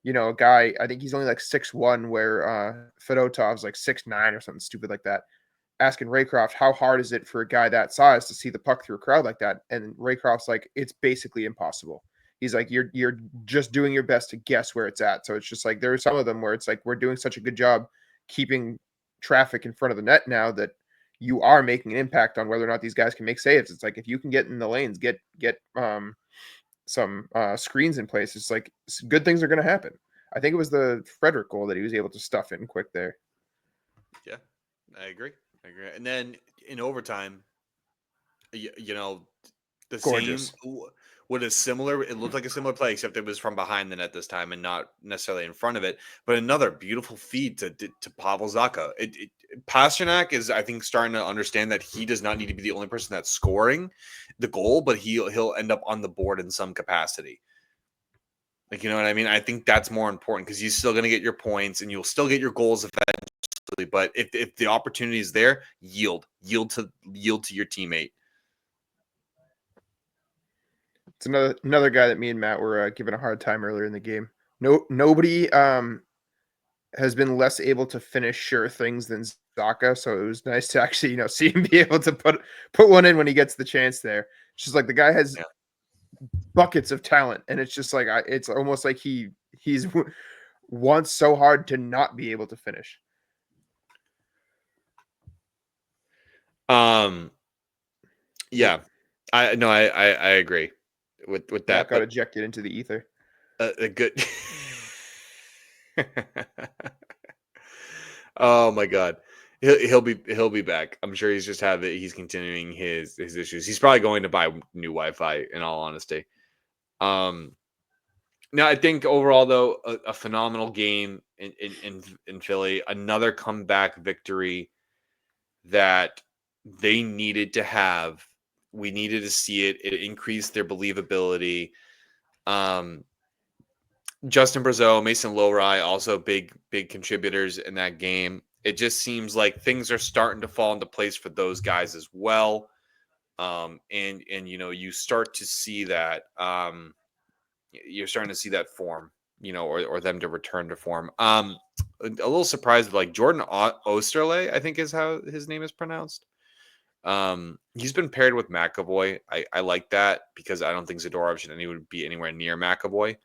a guy, I think he's only like 6'1", where Fedotov's like 6'9" or something stupid like that. Asking Raycroft, how hard is it for a guy that size to see the puck through a crowd like that? And Raycroft's like, it's basically impossible. He's like, you're just doing your best to guess where it's at. So it's just like, there are some of them where it's like, we're doing such a good job keeping traffic in front of the net now that you are making an impact on whether or not these guys can make saves. It's like, if you can get in the lanes, get some screens in place, it's like good things are going to happen. I think it was the Frederick goal that he was able to stuff in quick there. Yeah, I agree. And then in overtime, the Gorgeous. same. What is similar? It looked like a similar play, except it was from behind the net this time and not necessarily in front of it. But another beautiful feed to Pavel Zacha. Pasternak is, I think, starting to understand that he does not need to be the only person that's scoring the goal, but he'll end up on the board in some capacity. Like, you know what I mean? I think that's more important because you're still going to get your points and you'll still get your goals eventually. But if the opportunity is there, yield to your teammate. It's another guy that me and Matt were giving a hard time earlier in the game. Nobody has been less able to finish sure things than Zaka, so it was nice to actually see him be able to put one in when he gets the chance there. It's just like the guy has buckets of talent, and it's just like it's almost like he's wants so hard to not be able to finish. Yeah, I agree with that. That got ejected into the ether. A good. Oh my God, he'll be back. I'm sure he's continuing his issues. He's probably going to buy new Wi-Fi. In all honesty, now I think overall though a phenomenal game in Philly. Another comeback victory that they needed to have. We needed to see it. It increased their believability. Justin Brazeau, Mason Lowry, also big contributors in that game. It just seems like things are starting to fall into place for those guys as well. And you start to see that you're starting to see that form, or them to return to form. A little surprised, like Jordan Osterley, I think is how his name is pronounced. He's been paired with McAvoy. I like that because I don't think Zadorov should be anywhere near McAvoy.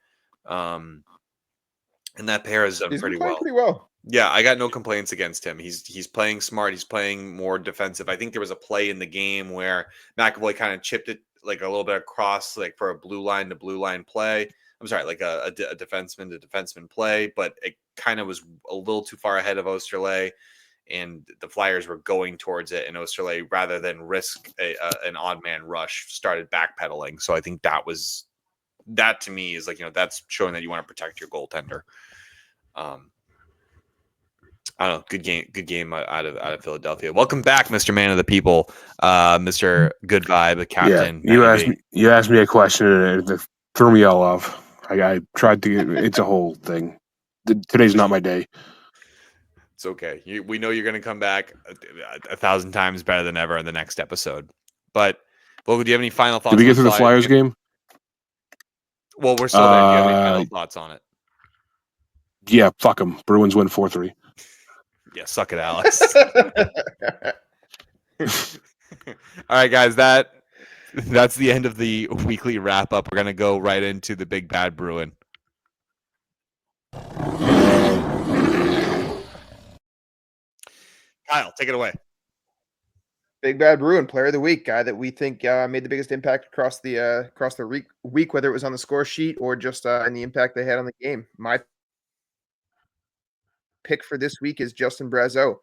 And that pair has done pretty well. Yeah, I got no complaints against him. He's playing smart. He's playing more defensive. I think there was a play in the game where McAvoy kind of chipped it like a little bit across, like for a blue line to blue line play. I'm sorry, like a defenseman to defenseman play, but it kind of was a little too far ahead of Osterley, and the Flyers were going towards it, and Osterley, rather than risk an odd man rush, started backpedaling. So I think that to me is like, that's showing that you want to protect your goaltender. I don't know. Good game out of Philadelphia. Welcome back, Mr. Man of the People, Mr. Good Vibe, the captain. Yeah, you asked me a question and it threw me all off. I tried to get it's a whole thing. Today's not my day. It's okay. We know you're going to come back 1,000 times better than ever in the next episode. But Vogel, do you have any final thoughts? Did we get to the Flyers game? Well, we're still there. Do you have any final thoughts on it? Yeah, fuck them. Bruins win 4-3. Yeah, suck it, Alex. All right, guys, that's the end of the weekly wrap up. We're gonna go right into the big bad Bruin. Kyle, take it away. Big Bad Bruin, player of the week, guy that we think made the biggest impact across the week, whether it was on the score sheet or just in the impact they had on the game. My pick for this week is Justin Brazeau.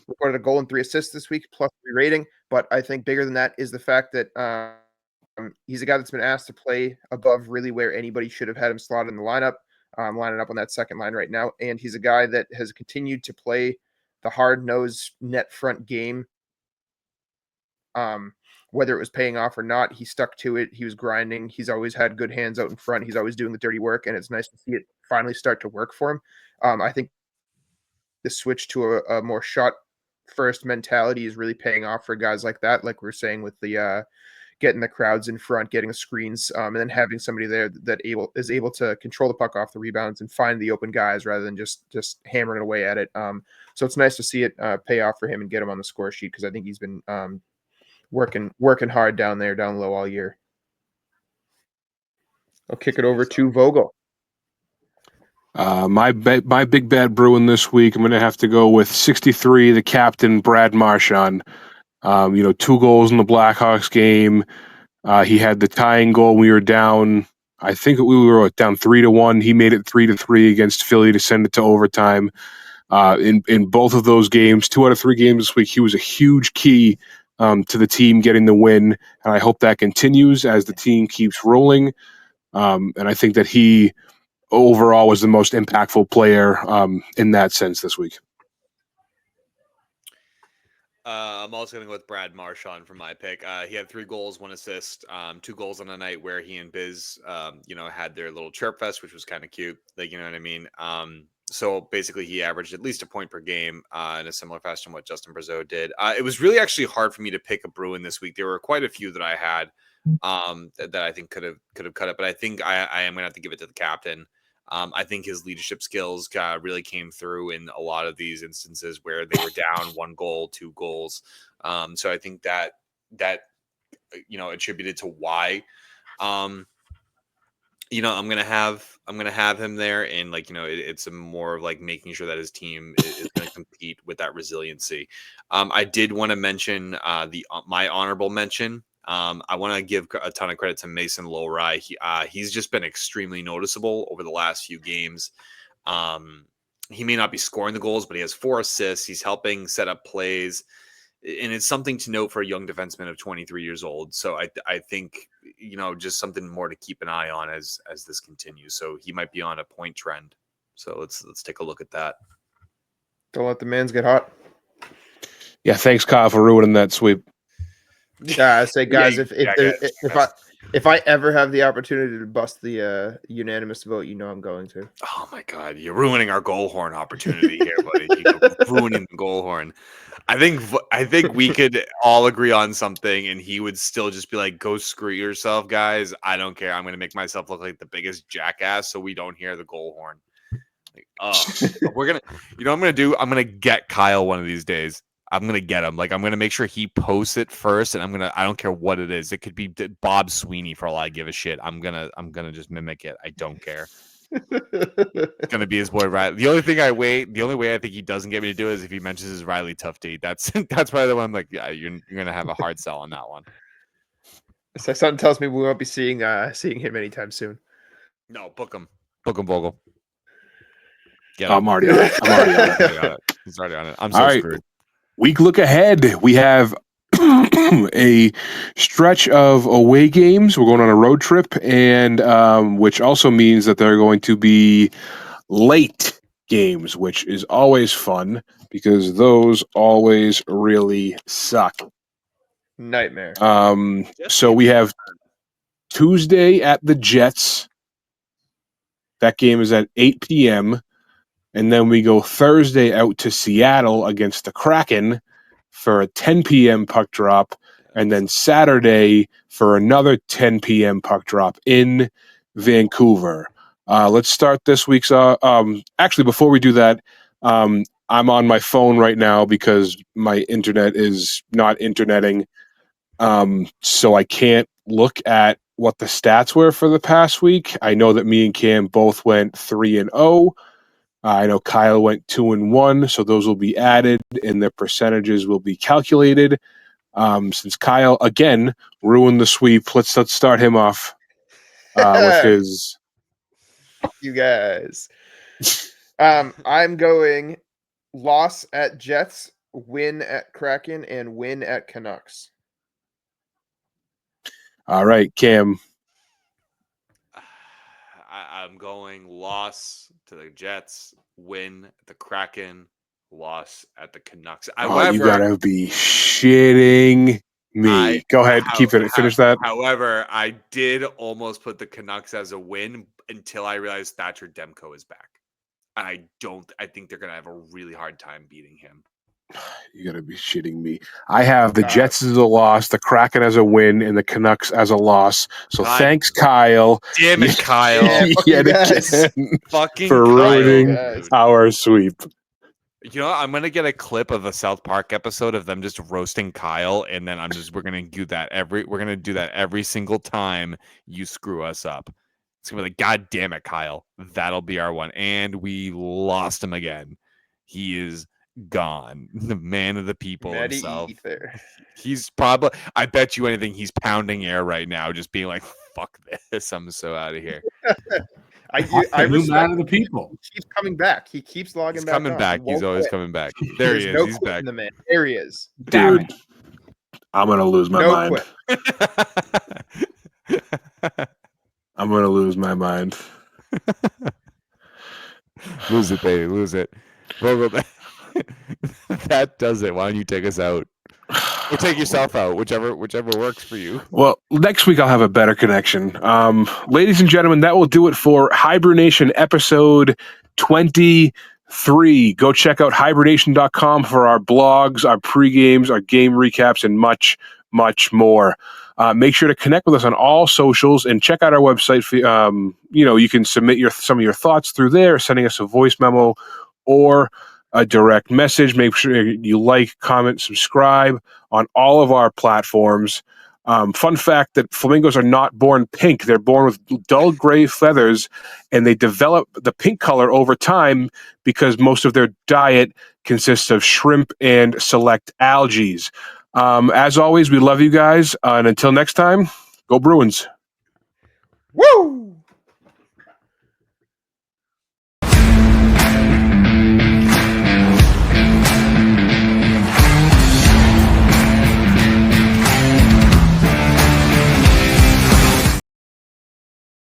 Recorded a goal and 3 assists this week, +3 rating. But I think bigger than that is the fact that he's a guy that's been asked to play above really where anybody should have had him slotted in the lineup, lining up on that second line right now. And he's a guy that has continued to play the hard-nosed net front game. Whether it was paying off or not, he stuck to it. He was grinding. He's always had good hands out in front. He's always doing the dirty work, and it's nice to see it finally start to work for him. I think the switch to a more shot first mentality is really paying off for guys like that. Like we were saying with the getting the crowds in front, getting screens, and then having somebody there that is able to control the puck off the rebounds and find the open guys rather than just hammering away at it. So it's nice to see it pay off for him and get him on the score sheet because I think he's been working hard down low all year. I'll kick it over to Vogel. My big bad Bruin this week, I'm going to have to go with 63, the captain, Brad Marchand. 2 goals in the Blackhawks game. He had the tying goal. We were down, I think we were down 3-1. He made it 3-3 against Philly to send it to overtime. In both of those games, 2 out of 3 games this week, he was a huge key to the team getting the win. And I hope that continues as the team keeps rolling. And I think that he overall was the most impactful player in that sense this week. I'm also going to go with Brad Marchand for my pick. He had 3 goals, 1 assist, 2 goals on a night where he and Biz, had their little chirp fest, which was kind of cute. Like, you know what I mean? So basically, he averaged at least a point per game in a similar fashion to what Justin Brazeau did. It was really actually hard for me to pick a Bruin this week. There were quite a few that I had that I think could have cut it, but I think I am going to have to give it to the captain. I think his leadership skills really came through in a lot of these instances where they were down 1 goal, 2 goals. So I think that attributed to why, I'm gonna have him there, and it's a more of like making sure that his team is going to compete with that resiliency. I did want to mention my honorable mention. I want to give a ton of credit to Mason Lowry. He's just been extremely noticeable over the last few games. He may not be scoring the goals, but he has 4 assists. He's helping set up plays, and it's something to note for a young defenseman of 23 years old. So I think just something more to keep an eye on as this continues. So he might be on a point trend. So let's take a look at that. Don't let the mans get hot. Yeah, thanks, Kyle, for ruining that sweep. Yeah, I say, guys, if I ever have the opportunity to bust the unanimous vote, I'm going to. Oh my God, you're ruining our goal horn opportunity here, buddy. You're ruining the goal horn. I think we could all agree on something, and he would still just be like, "Go screw yourself, guys. I don't care. I'm going to make myself look like the biggest jackass, so we don't hear the goal horn." We're gonna, what I'm gonna do? I'm gonna get Kyle one of these days. I'm gonna get him. Like, I'm gonna make sure he posts it first, and I don't care what it is. It could be Bob Sweeney for all I give a shit. I'm gonna just mimic it. I don't care. It's gonna be his boy Riley. The only way I think he doesn't get me to do it is if he mentions his Riley Tufty. That's probably the one I'm like, yeah, you're gonna have a hard sell on that one. So something tells me we won't be seeing him anytime soon. No, book him, Vogel. I'm already on it. He's already on it. I'm so screwed. Week look ahead. We have a stretch of away games. We're going on a road trip, and which also means that they're going to be late games, which is always fun because those always really suck. Nightmare. So we have Tuesday at the Jets. That game is at 8 p.m. And then we go Thursday out to Seattle against the Kraken for a 10 p.m. puck drop. And then Saturday for another 10 p.m. puck drop in Vancouver. Let's start this week's... actually, before we do that, I'm on my phone right now because my internet is not interneting. So I can't look at what the stats were for the past week. I know that me and Cam both went 3-0. I know Kyle went 2-1, so those will be added and the percentages will be calculated. Since Kyle again ruined the sweep, let's start him off with his. You guys, I'm going loss at Jets, win at Kraken, and win at Canucks. All right, Cam. I'm going loss to the Jets, win at the Kraken, loss at the Canucks. You gotta be shitting me. Go ahead, finish that. However, I did almost put the Canucks as a win until I realized Thatcher Demko is back. I think they're gonna have a really hard time beating him. You gotta be shitting me. I have the Jets as a loss, the Kraken as a win, and the Canucks as a loss. So thanks, Kyle. Damn it, Kyle. Yet again, fucking for ruining our sweep. I'm gonna get a clip of a South Park episode of them just roasting Kyle, and then we're gonna do that every single time you screw us up. It's gonna be like, God damn it, Kyle. That'll be our one. And we lost him again. He is gone. The man of the people himself. He's probably, I bet you anything, he's pounding air right now, just being like, fuck this. I'm so out of here. I man of the people. He keeps coming back. He keeps logging back. Coming back. He's always coming back. There he is. He's back. The man. There he is. Dude, I'm gonna lose my mind. I'm gonna lose my mind. Lose it, baby. Lose it. Vogel, that does it. Why don't you take us out? Or take yourself out, whichever works for you. Well, next week I'll have a better connection. Ladies and gentlemen, that will do it for HiBruiNation episode 23. Go check out HiBruiNation.com for our blogs, our pre-games, our game recaps, and much, much more. Make sure to connect with us on all socials and check out our website. You can submit some of your thoughts through there, sending us a voice memo or a direct message. Make sure you like, comment, subscribe on all of our platforms. Fun fact that flamingos are not born pink. They're born with dull gray feathers, and they develop the pink color over time because most of their diet consists of shrimp and select algae. As always, we love you guys. And until next time, go Bruins. Woo!